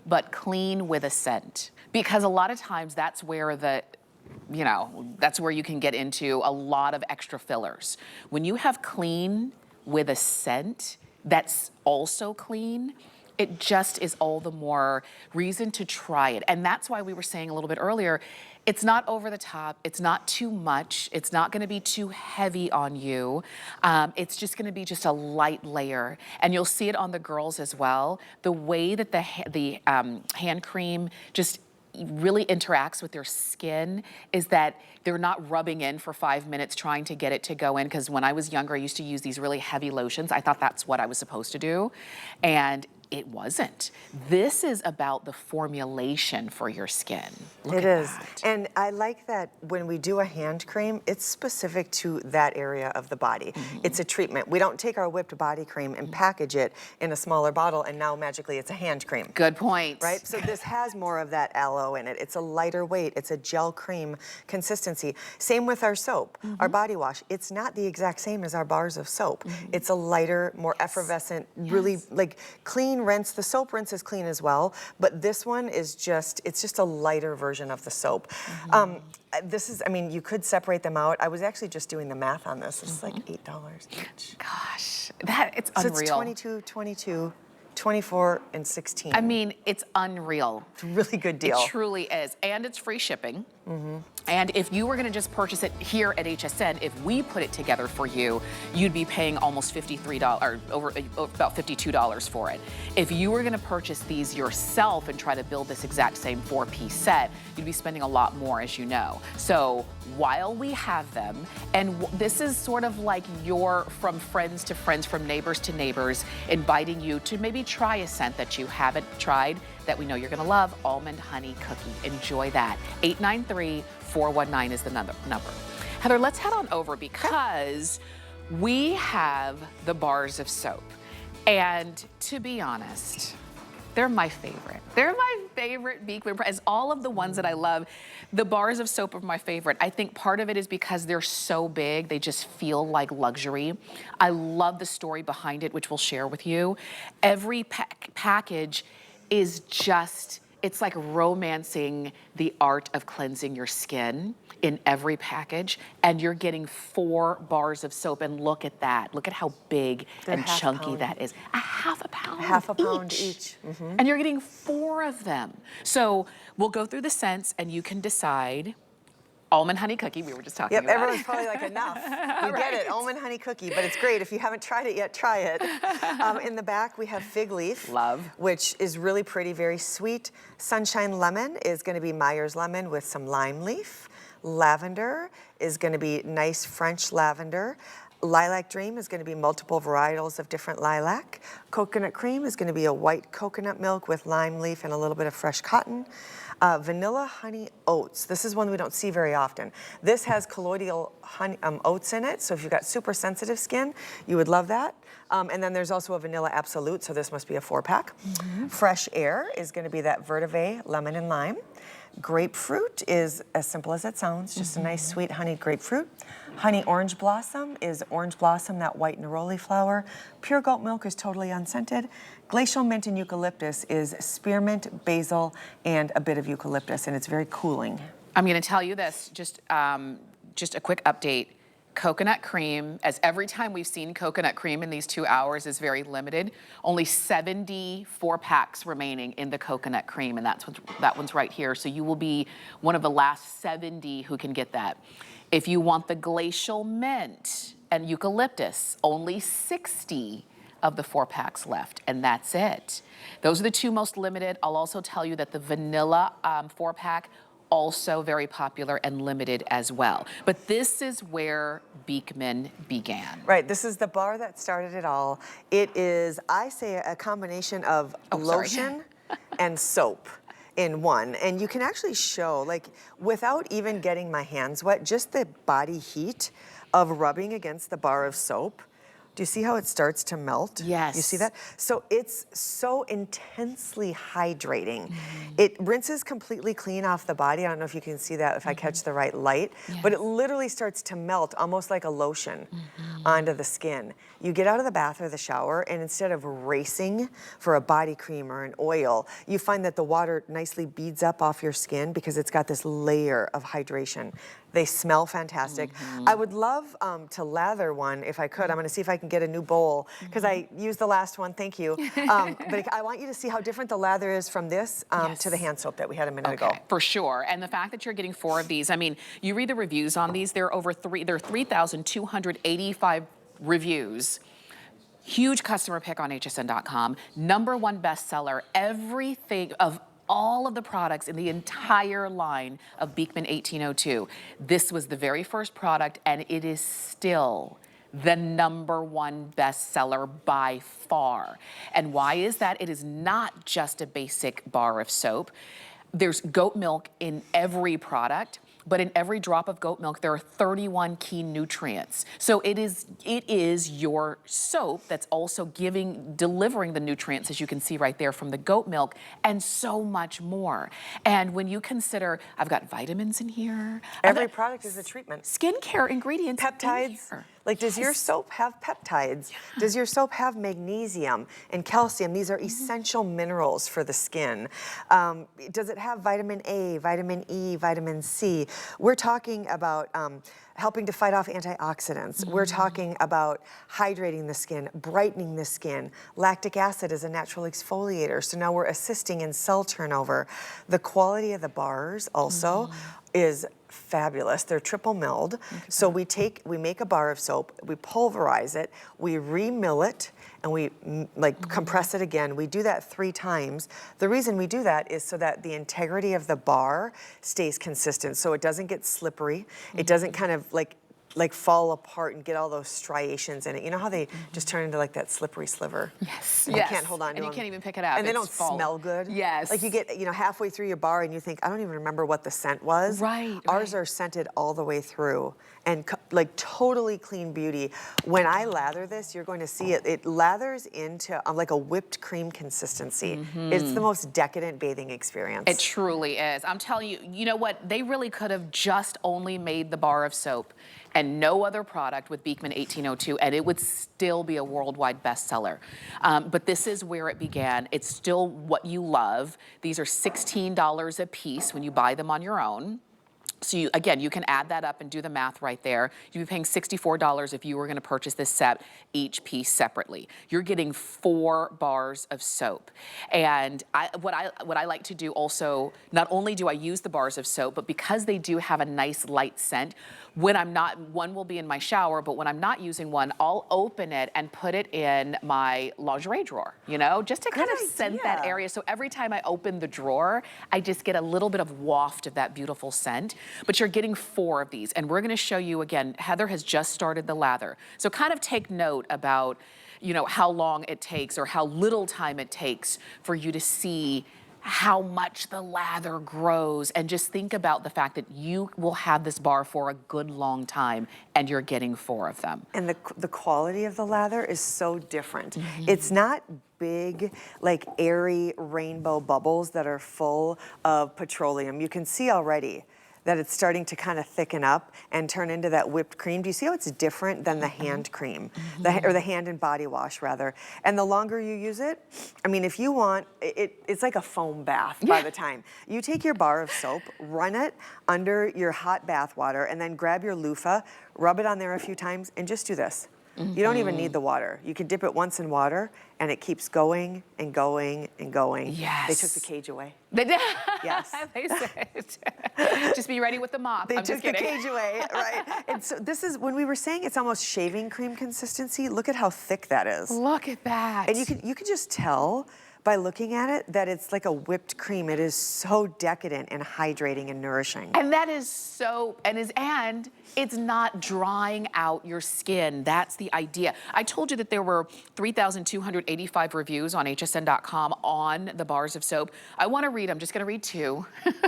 but clean with a scent. Because a lot of times that's where that's where you can get into a lot of extra fillers. When you have clean with a scent that's also clean, it just is all the more reason to try it. And that's why we were saying a little bit earlier, it's not over the top, it's not too much, it's not gonna be too heavy on you. It's just gonna be just a light layer. And you'll see it on the girls as well. The way that the hand cream just really interacts with their skin is that they're not rubbing in for 5 minutes trying to get it to go in, because when I was younger, I used to use these really heavy lotions. I thought that's what I was supposed to do, and it wasn't. This is about the formulation for your skin. It is. And I like that when we do a hand cream, it's specific to that area of the body. It's a treatment. We don't take our whipped body cream and package it in a smaller bottle and now magically it's a hand cream. Good point. Right? So this has more of that aloe in it. It's a lighter weight. It's a gel cream consistency. Same with our soap, our body wash. It's not the exact same as our bars of soap. It's a lighter, more effervescent, really like clean rinse. The soap rinse is clean as well, but this one is it's just a lighter version of the soap. This is, I mean, you could separate them out. I was actually just doing the math on this. It's like $8 each. Gosh, it's So unreal. it's 22, 22, 24, and 16. I mean, it's unreal. It's a really good deal. It truly is. And it's free shipping. And if you were gonna just purchase it here at HSN, if we put it together for you, you'd be paying almost $53, or about $52 for it. If you were gonna purchase these yourself and try to build this exact same 4-piece set, you'd be spending a lot more, as you know. So while we have them, and this is sort of like your from friends to friends, from neighbors to neighbors, inviting you to maybe try a scent that you haven't tried, that we know you're gonna love, Almond Honey Cookie. Enjoy that. 893-419 is the number. Heather, let's head on over because we have the bars of soap. And to be honest, they're my favorite. They're my favorite Beekman, as all of the ones that I love. The bars of soap are my favorite. I think part of it is because they're so big, they just feel like luxury. I love the story behind it, which we'll share with you. Every package is just, it's like romancing the art of cleansing your skin in every package, and you're getting 4 bars of soap, and look at that. Look at how big and chunky that is. A half a pound each. And you're getting 4 of them. So we'll go through the scents, and you can decide. Almond Honey Cookie, we were just talking about. Everyone's probably like, enough. We get it, Almond Honey Cookie, but it's great. If you haven't tried it yet, try it. In the back, we have Fig Leaf. Love. Which is really pretty, very sweet. Sunshine Lemon is gonna be Myers Lemon with some lime leaf. Lavender is gonna be nice French lavender. Lilac Dream is gonna be multiple varietals of different lilac. Coconut Cream is gonna be a white coconut milk with lime leaf and a little bit of fresh cotton. Vanilla Honey Oats. This is one we don't see very often. This has colloidal honey, oats in it, so if you've got super sensitive skin, you would love that. And then there's also a Vanilla Absolute, so this must be a 4-pack. Fresh Air is gonna be that Vetiver lemon and lime. Grapefruit is as simple as it sounds, just a nice sweet honeyed grapefruit. Honey Orange Blossom is Orange Blossom, that white neroli flower. Pure Goat Milk is totally unscented. Glacial Mint and Eucalyptus is spearmint, basil, and a bit of eucalyptus, and it's very cooling. I'm gonna tell you this, just a quick update. coconut cream, as every time we've seen coconut cream in these 2 hours is very limited. Only 74 packs remaining in the coconut cream, and that one's right here. So you will be one of the last 70 who can get that. If you want the glacial mint and eucalyptus, only 60 of the 4 packs left, and that's it. Those are the 2 most limited. I'll also tell you that the vanilla 4-pack, also very popular and limited as well. But this is where Beekman began. Right, this is the bar that started it all. It is, I say, a combination of lotion and soap in one. And you can actually show, like, without even getting my hands wet, just the body heat of rubbing against the bar of soap. Do you see how it starts to melt? Yes. You see that? So it's so intensely hydrating. It rinses completely clean off the body. I don't know if you can see that if I catch the right light, but it literally starts to melt almost like a lotion onto the skin. You get out of the bath or the shower, and instead of racing for a body cream or an oil, you find that the water nicely beads up off your skin because it's got this layer of hydration. They smell fantastic. I would love to lather one if I could. I'm gonna see if I can get a new bowl because I used the last one, thank you. But I want you to see how different the lather is from this to the hand soap that we had a minute ago. For sure, and the fact that you're getting 4 of these, I mean, you read the reviews on these, there are 3,285 reviews. Huge customer pick on hsn.com, #1 bestseller, everything of all of the products in the entire line of Beekman 1802. This was the very first product, and it is still the #1 bestseller by far. And why is that? It is not just a basic bar of soap. There's goat milk in every product, but in every drop of goat milk, there are 31 key nutrients. So it is your soap that's also delivering the nutrients, as you can see right there from the goat milk, and so much more. And when you consider, I've got vitamins in here. Every product is a treatment. Skincare ingredients. Peptides. Like, does your soap have peptides? Does your soap have magnesium and calcium? These are essential minerals for the skin. Does it have vitamin A, vitamin E, vitamin C? We're talking about helping to fight off antioxidants. We're talking about hydrating the skin, brightening the skin. Lactic acid is a natural exfoliator, so now we're assisting in cell turnover. The quality of the bars also is fabulous. They're triple milled. So we make a bar of soap, we pulverize it, we remill it, and we compress it again. We do that 3 times. The reason we do that is so that the integrity of the bar stays consistent, so it doesn't get slippery. It doesn't kind of like fall apart and get all those striations in it. You know how they just turn into like that slippery sliver? Yes. And you can't hold on to them. And you can't even pick it up. And they don't smell good. Yes. Like you get, halfway through your bar and you think, I don't even remember what the scent was. Right. Ours are scented all the way through and like totally clean beauty. When I lather this, you're going to see it. It lathers into like a whipped cream consistency. It's the most decadent bathing experience. It truly is. I'm telling you, you know what? They really could have just only made the bar of soap and no other product with Beekman 1802, and it would still be a worldwide bestseller. But this is where it began. It's still what you love. These are $16 a piece when you buy them on your own. So you can add that up and do the math right there. You'd be paying $64 if you were gonna purchase this set, each piece separately. You're getting 4 bars of soap. And what I like to do also, not only do I use the bars of soap, but because they do have a nice light scent, when I'm not, one will be in my shower, but when I'm not using one, I'll open it and put it in my lingerie drawer, just to kind of scent that area. So every time I open the drawer, I just get a little bit of waft of that beautiful scent. But you're getting 4 of these, and we're gonna show you again, Heather has just started the lather. So kind of take note about, how long it takes or how little time it takes for you to see how much the lather grows, and just think about the fact that you will have this bar for a good long time and you're getting 4 of them. And the quality of the lather is so different. It's not big, like airy rainbow bubbles that are full of petroleum. You can see already that it's starting to kind of thicken up and turn into that whipped cream. Do you see how it's different than the hand cream, or the hand and body wash rather? And the longer you use it, I mean, if you want, it's like a foam bath by the time. You take your bar of soap, run it under your hot bath water, and then grab your loofah, rub it on there a few times, and just do this. You don't even need the water. You can dip it once in water, and it keeps going and going and going. Yes. They took the cage away. They did. Yes. They said. Just be ready with the mop. They I'm took just the kidding. cage away, right? And so this is, when we were saying it's almost shaving cream consistency, look at how thick that is. Look at that. And you can just tell by looking at it that it's like a whipped cream. It is so decadent and hydrating and nourishing. And that is so, and it's not drying out your skin. That's the idea. I told you that there were 3,285 reviews on hsn.com on the bars of soap. I want to read, I'm just going to read 2.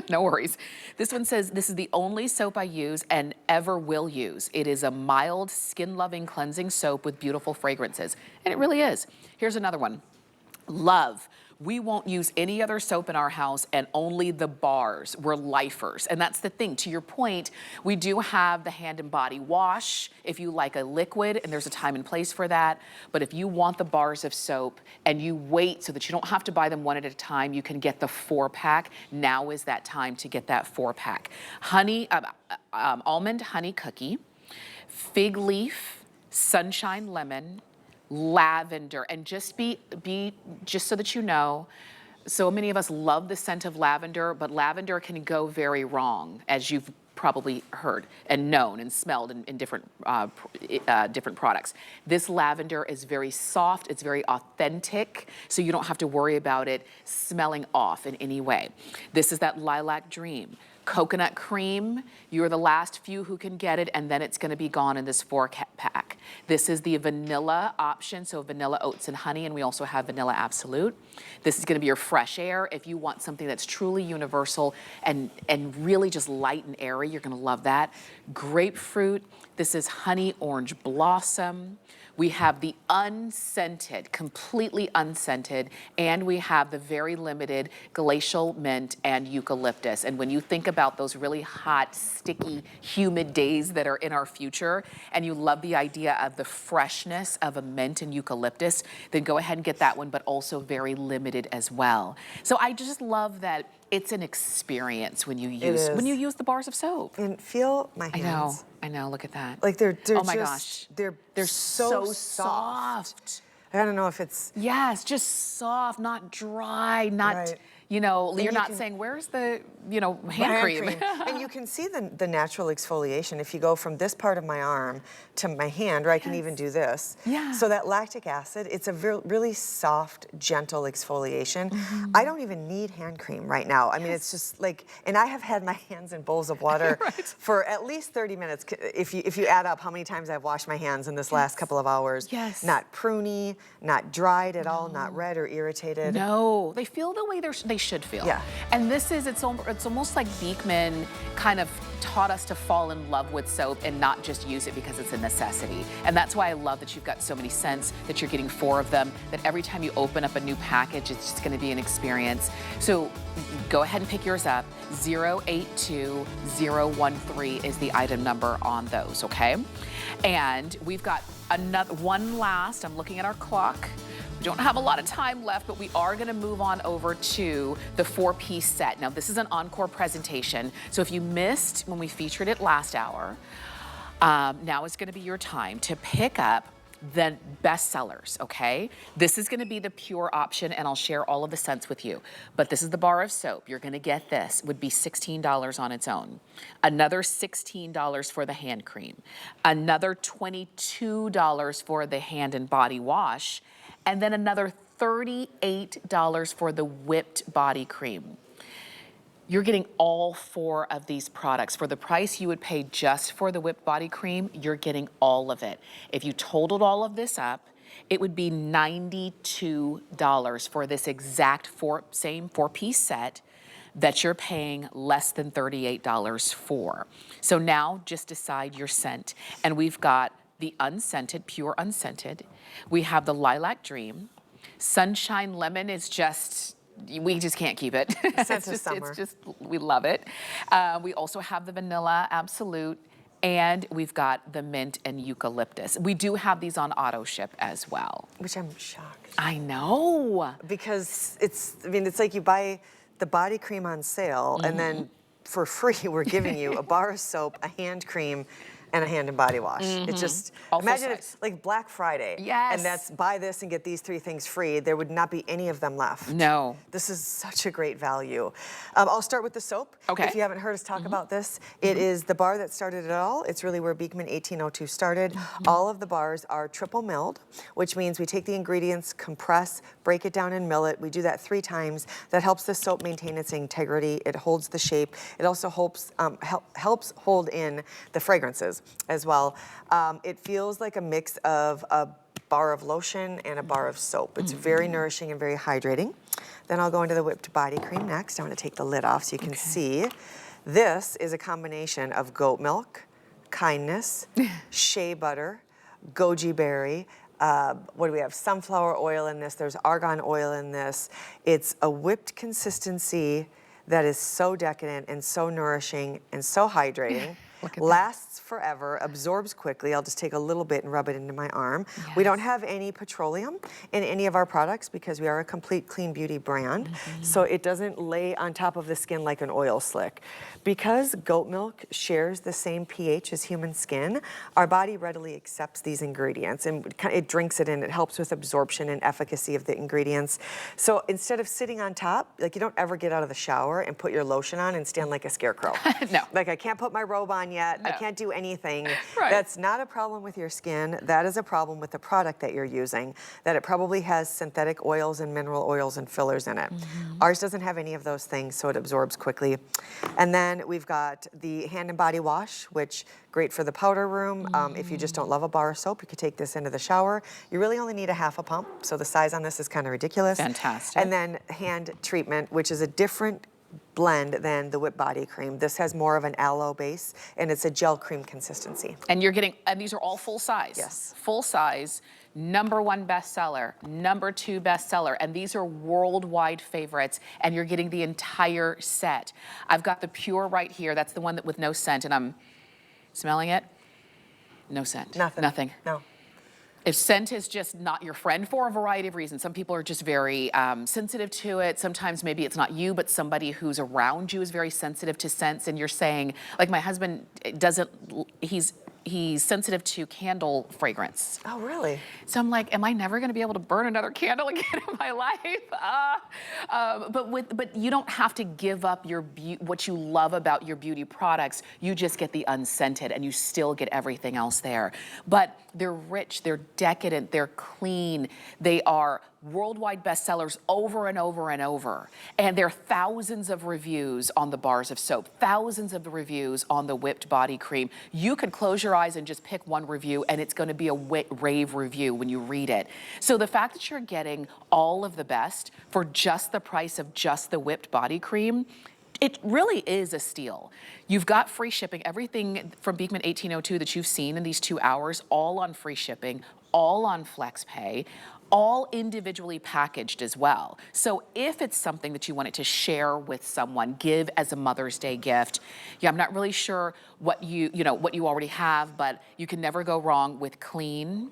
No worries. This one says, "This is the only soap I use and ever will use. It is a mild, skin-loving cleansing soap with beautiful fragrances." And it really is. Here's another one. "Love. We won't use any other soap in our house and only the bars. We're lifers." And that's the thing. To your point, we do have the hand and body wash if you like a liquid, and there's a time and place for that. But if you want the bars of soap and you wait so that you don't have to buy them one at a time, you can get the 4-pack. Now is that time to get that 4-pack. Honey, almond honey cookie, fig leaf, sunshine lemon, lavender. And just just so that you know, so many of us love the scent of lavender, but lavender can go very wrong, as you've probably heard and known and smelled in different products. This lavender is very soft, it's very authentic, so you don't have to worry about it smelling off in any way. This is that lilac dream. Coconut cream, you're the last few who can get it, and then it's gonna be gone in this 4-pack. This is the vanilla option, so vanilla oats and honey, and we also have vanilla absolute. This is gonna be your fresh air. If you want something that's truly universal and really just light and airy, you're gonna love that. Grapefruit, this is honey orange blossom. We have the unscented, completely unscented, and we have the very limited glacial mint and eucalyptus. And when you think about those really hot, sticky, humid days that are in our future, and you love the idea of the freshness of a mint and eucalyptus, then go ahead and get that one, but also very limited as well. So I just love that it's an experience when you use the bars of soap. And feel my hands. I know, look at that. Like they're oh my just, gosh. They're so soft. I don't know if it's... Yes, just soft, not dry, not, Right. you know, And you're you not can- saying, where's the, hand cream? And you can see the natural exfoliation. If you go from this part of my arm to my hand, or I can even do this. Yeah. So that lactic acid, it's a really soft, gentle exfoliation. I don't even need hand cream right now. I mean, it's just like, and I have had my hands in bowls of water for at least 30 minutes. If you add up how many times I've washed my hands in this last couple of hours. Yes. Not pruny, not dried at all, not red or irritated. No, they feel the way they should feel. Yeah. And this is, it's almost like Beekman kind of taught us to fall in love with soap and not just use it because it's a necessity. And that's why I love that you've got so many scents, that you're getting 4 of them, that every time you open up a new package, it's just gonna be an experience. So go ahead and pick yours up. 082013 is the item number on those, okay? And we've got one last, I'm looking at our clock. We don't have a lot of time left, but we are gonna move on over to the 4-piece set. Now, this is an encore presentation, so if you missed when we featured it last hour, now is gonna be your time to pick up the best sellers, okay? This is gonna be the pure option, and I'll share all of the scents with you. But this is the bar of soap. You're gonna get this, would be $16 on its own. Another $16 for the hand cream. Another $22 for the hand and body wash. And then another $38 for the whipped body cream. You're getting all 4 of these products. For the price you would pay just for the whipped body cream, you're getting all of it. If you totaled all of this up, it would be $92 for this exact same 4-piece set that you're paying less than $38 for. So now just decide your scent. And we've got the unscented, pure unscented. We have the Lilac Dream. Sunshine Lemon is just we just can't keep it. Sense of summer. It's just, we love it. We also have the vanilla absolute, and we've got the mint and eucalyptus. We do have these on auto ship as well. Which I'm shocked. I know. Because it's like you buy the body cream on sale, and then for free, we're giving you a bar of soap, a hand cream, and a hand and body wash. It's just, All full imagine size. it's like Black Friday. Yes. And that's buy this and get these 3 things free. There would not be any of them left. No. This is such a great value. I'll start with the soap. Okay. If you haven't heard us talk about this, it is the bar that started it all. It's really where Beekman 1802 started. All of the bars are triple milled, which means we take the ingredients, compress, break it down and mill it. We do that 3 times. That helps the soap maintain its integrity. It holds the shape. It also helps hold in the fragrances as well. It feels like a mix of a bar of lotion and a bar of soap. It's very nourishing and very hydrating. Then I'll go into the whipped body cream next. I'm going to take the lid off so you can see. This is a combination of goat milk, kindness, shea butter, goji berry. What do we have? Sunflower oil in this. There's argan oil in this. It's a whipped consistency that is so decadent and so nourishing and so hydrating. Lasts forever, absorbs quickly. I'll just take a little bit and rub it into my arm. We don't have any petroleum in any of our products because we are a complete clean beauty brand. So it doesn't lay on top of the skin like an oil slick. Because goat milk shares the same pH as human skin, our body readily accepts these ingredients and it drinks it in. It helps with absorption and efficacy of the ingredients. So instead of sitting on top, like you don't ever get out of the shower and put your lotion on and stand like a scarecrow. No. Like I can't put my robe on yet. No. I can't do anything. Right. That's not a problem with your skin. That is a problem with the product that you're using, that it probably has synthetic oils and mineral oils and fillers in it. Ours doesn't have any of those things, so it absorbs quickly. And then we've got the hand and body wash, which great for the powder room. If you just don't love a bar of soap, you could take this into the shower. You really only need a half a pump, so the size on this is kind of ridiculous. Fantastic. And then hand treatment, which is a different blend than the whipped body cream. This has more of an aloe base, and it's a gel cream consistency. And you're getting, and these are all full size. Yes. Full size, #1 bestseller, #2 bestseller, and these are worldwide favorites, and you're getting the entire set. I've got the Pure right here. That's the one that with no scent, and I'm smelling it. No scent. Nothing. Nothing. No. If scent is just not your friend for a variety of reasons, some people are just very sensitive to it. Sometimes maybe it's not you, but somebody who's around you is very sensitive to scents. And you're saying, like my husband doesn't, he's sensitive to candle fragrance. Oh, really? So I'm like, am I never going to be able to burn another candle again in my life? But you don't have to give up your what you love about your beauty products. You just get the unscented, and you still get everything else there. But they're rich, they're decadent, they're clean, they are worldwide bestsellers over and over and over. And there are thousands of reviews on the bars of soap, thousands of the reviews on the whipped body cream. You could close your eyes and just pick one review, and it's going to be a rave review when you read it. So the fact that you're getting all of the best for just the price of just the whipped body cream, it really is a steal. You've got free shipping. Everything from Beekman 1802 that you've seen in these 2 hours, all on free shipping, all on FlexPay, all individually packaged as well. So if it's something that you wanted to share with someone, give as a Mother's Day gift, yeah, I'm not really sure what you already have, but you can never go wrong with clean,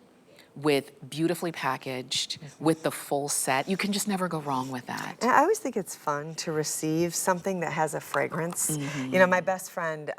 with beautifully packaged, with the full set. You can just never go wrong with that. And I always think it's fun to receive something that has a fragrance. You know, my best friend's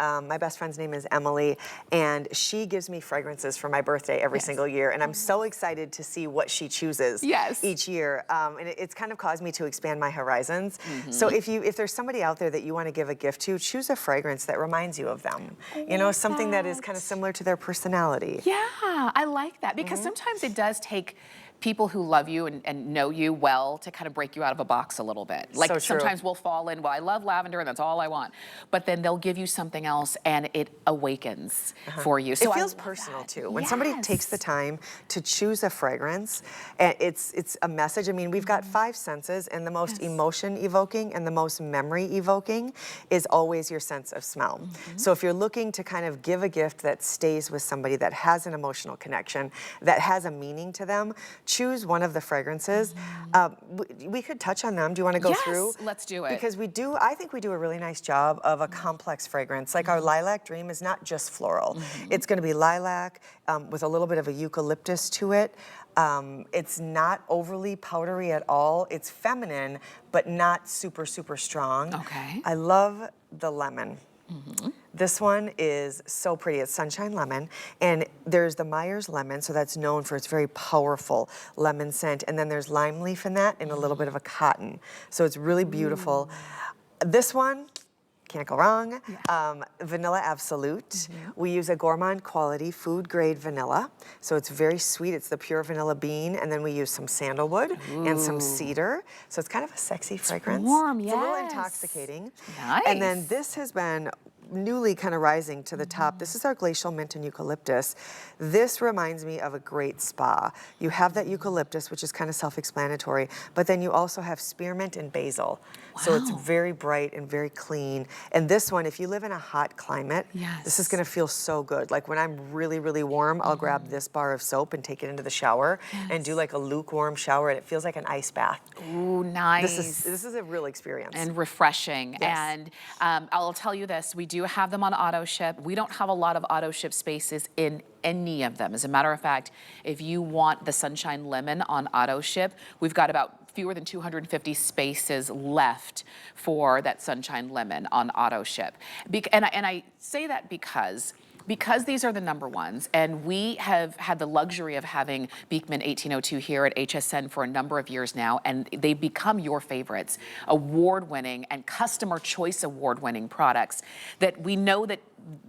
name is Emily, and she gives me fragrances for my birthday every single year, and I'm so excited to see what she chooses each year. And it's kind of caused me to expand my horizons. So if there's somebody out there that you want to give a gift to, choose a fragrance that reminds you of them. You know, something that is kind of similar to their personality. Yeah, I like that, because sometimes it does take people who love you and know you well to kind of break you out of a box a little bit. Like So true. Sometimes we'll fall in, well, I love lavender and that's all I want. But then they'll give you something else and it awakens for you. So it feels personal too. When somebody takes the time to choose a fragrance, and it's a message. I mean, we've got 5 senses, and the most emotion evoking and the most memory evoking is always your sense of smell. So if you're looking to kind of give a gift that stays with somebody, that has an emotional connection, that has a meaning to them, choose one of the fragrances. We could touch on them. Do you want to go through? Yes, let's do it. Because I think we do a really nice job of a complex fragrance. Like our Lilac Dream is not just floral. It's going to be lilac with a little bit of a eucalyptus to it. It's not overly powdery at all. It's feminine, but not super, super strong. Okay. I love the lemon. This one is so pretty. It's Sunshine Lemon, and there's the Myers Lemon, so that's known for its very powerful lemon scent, and then there's lime leaf in that and a little bit of a cotton. So it's really beautiful. This one, can't go wrong. Vanilla Absolute. We use a gourmand quality food grade vanilla. So it's very sweet. It's the pure vanilla bean. And then we use some sandalwood and some cedar. So it's kind of a sexy fragrance. Warm, It's a little intoxicating. Nice. And then this has been newly kind of rising to the top. This is our glacial mint and eucalyptus. This reminds me of a great spa. You have that eucalyptus, which is kind of self-explanatory, but then you also have spearmint and basil. So it's very bright and very clean. And this one, if you live in a hot climate, this is gonna feel so good. Like when I'm really, really warm, I'll grab this bar of soap and take it into the shower and do like a lukewarm shower, and it feels like an ice bath. Ooh, nice. This is a real experience. And refreshing. And I'll tell you this, we do have them on auto ship. We don't have a lot of auto ship spaces in any of them. As a matter of fact, if you want the Sunshine Lemon on auto ship, we've got about fewer than 250 spaces left for that Sunshine Lemon on auto ship. And I say that because these are the number ones, and we have had the luxury of having Beekman 1802 here at HSN for a number of years now, and they've become your favorites, award-winning and customer choice award-winning products that we know that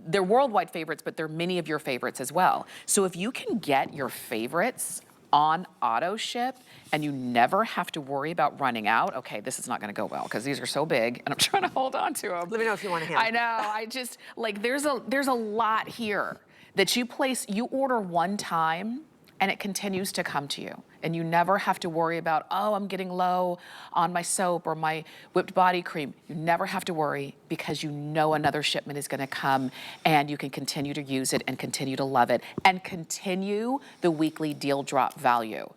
they're worldwide favorites, but they're many of your favorites as well. So if you can get your favorites on auto ship and you never have to worry about running out, okay, this is not gonna go well because these are so big and I'm trying to hold on to them. Let me know if you want a hand. I know, I just, like there's a lot here that you order one time and it continues to come to you. And you never have to worry about, oh, I'm getting low on my soap or my whipped body cream. You never have to worry because you know another shipment is gonna come and you can continue to use it and continue to love it and continue the weekly deal drop value.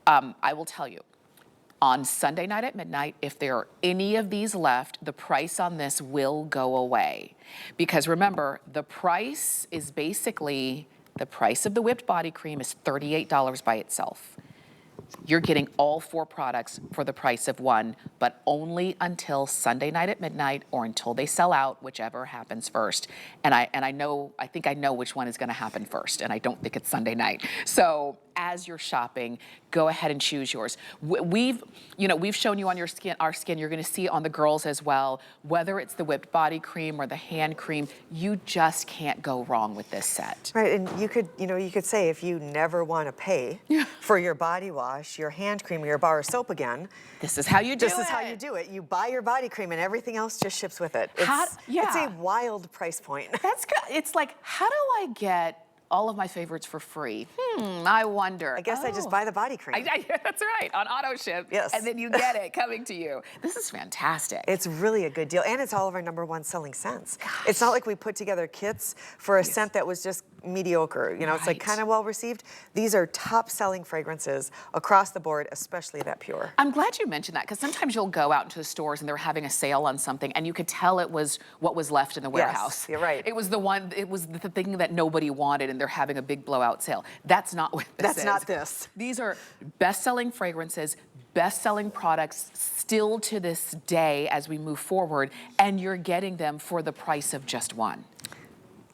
I will tell you, on Sunday night at midnight, if there are any of these left, the price on this will go away. Because remember, the price is basically, the price of the whipped body cream is $38 by itself. You're getting all 4 products for the price of one, but only until Sunday night at midnight or until they sell out, whichever happens first. And I think I know which one is gonna happen first, and I don't think it's Sunday night. So as you're shopping, go ahead and choose yours. We've shown you on our skin, you're gonna see on the girls as well, whether it's the whipped body cream or the hand cream, you just can't go wrong with this set. Right, and you could say if you never wanna pay for your body wash, your hand cream, or your bar of soap again, this is how you do it. This is how you do it. You buy your body cream and everything else just ships with it. It's a wild price point. That's good. It's like, how do I get all of my favorites for free? I wonder. I guess I just buy the body cream. That's right, on auto ship. Yes. And then you get it coming to you. This is fantastic. It's really a good deal, and it's all of our #1 selling scents. Gosh. It's not like we put together kits for a scent that was just mediocre. You know, it's like kind of well received. These are top selling fragrances across the board, especially that pure. I'm glad you mentioned that, because sometimes you'll go out into the stores and they're having a sale on something and you could tell it was what was left in the warehouse. Yes, you're right. It was the thing that nobody wanted and they're having a big blowout sale. That's not what this is. That's not this. These are best-selling fragrances, best-selling products still to this day as we move forward, and you're getting them for the price of just one.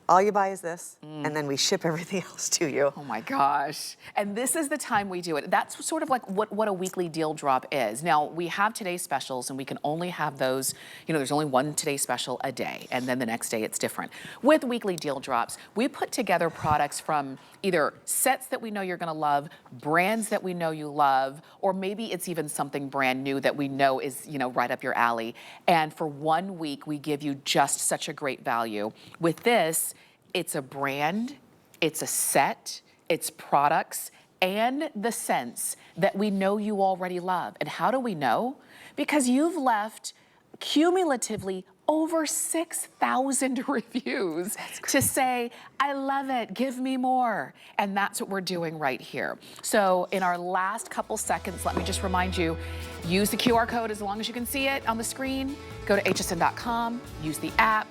All you buy is this, and then we ship everything else to you. Oh my gosh. And this is the time we do it. That's sort of like what a weekly deal drop is. Now, we have today's specials, and we can only have those, there's only one today's special a day, and then the next day it's different. With weekly deal drops, we put together products from either sets that we know you're gonna love, brands that we know you love, or maybe it's even something brand new that we know is, right up your alley. And for 1 week, we give you just such a great value. With this, it's a brand, it's a set, it's products, and the scents that we know you already love. And how do we know? Because you've left cumulatively over 6,000 reviews to say, I love it, give me more. And that's what we're doing right here. So in our last couple seconds, let me just remind you, use the QR code as long as you can see it on the screen. Go to hsn.com, use the app.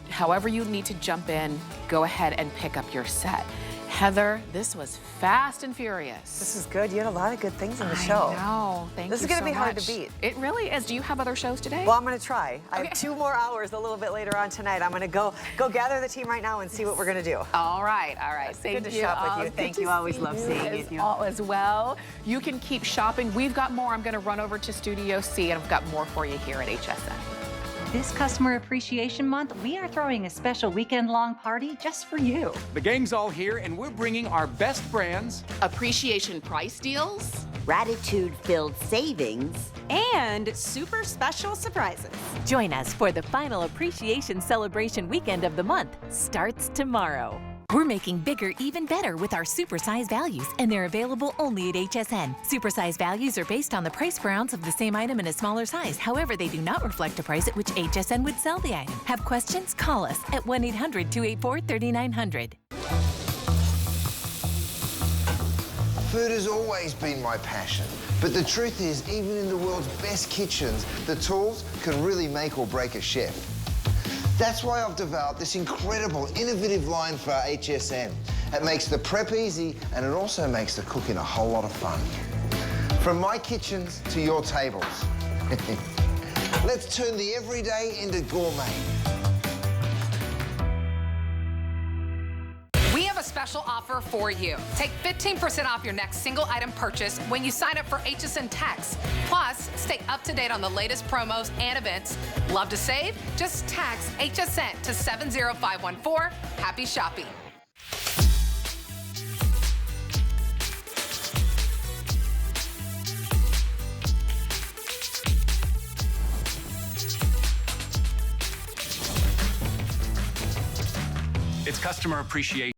However you need to jump in, go ahead and pick up your set. Heather, this was fast and furious. This is good. You had a lot of good things in the show. I know. Thank you This is going to so be hard much. to beat. It really is. Do you have other shows today? Well, I'm going to try. I Okay. have 2 more hours a little bit later on tonight. I'm going to go gather the team right now and see what we're going to do. All right, all right. Good to shop with you. Thank you. Always love seeing you. As well. You can keep shopping. We've got more. I'm going to run over to Studio C, and I've got more for you here at HSN. This Customer Appreciation Month, we are throwing a special weekend-long party just for you. The gang's all here, and we're bringing our best brands, Appreciation price deals, gratitude-filled savings, and super special surprises. Join us for the final appreciation celebration weekend of the month. Starts tomorrow. We're making bigger even better with our supersize values, and they're available only at HSN. Supersize values are based on the price per ounce of the same item in a smaller size. However, they do not reflect the price at which HSN would sell the item. Have questions? Call us at 1-800-284-3900. Food has always been my passion, but the truth is, even in the world's best kitchens, the tools can really make or break a chef. That's why I've developed this incredible, innovative line for HSN. It makes the prep easy, and it also makes the cooking a whole lot of fun. From my kitchens to your tables. Let's turn the everyday into gourmet. We have a special offer for you. Take 15% off your next single item purchase when you sign up for HSN Tax. Plus, stay up to date on the latest promos and events. Love to save? Just tax HSN to 70514. Happy shopping. it's Customer Appreciation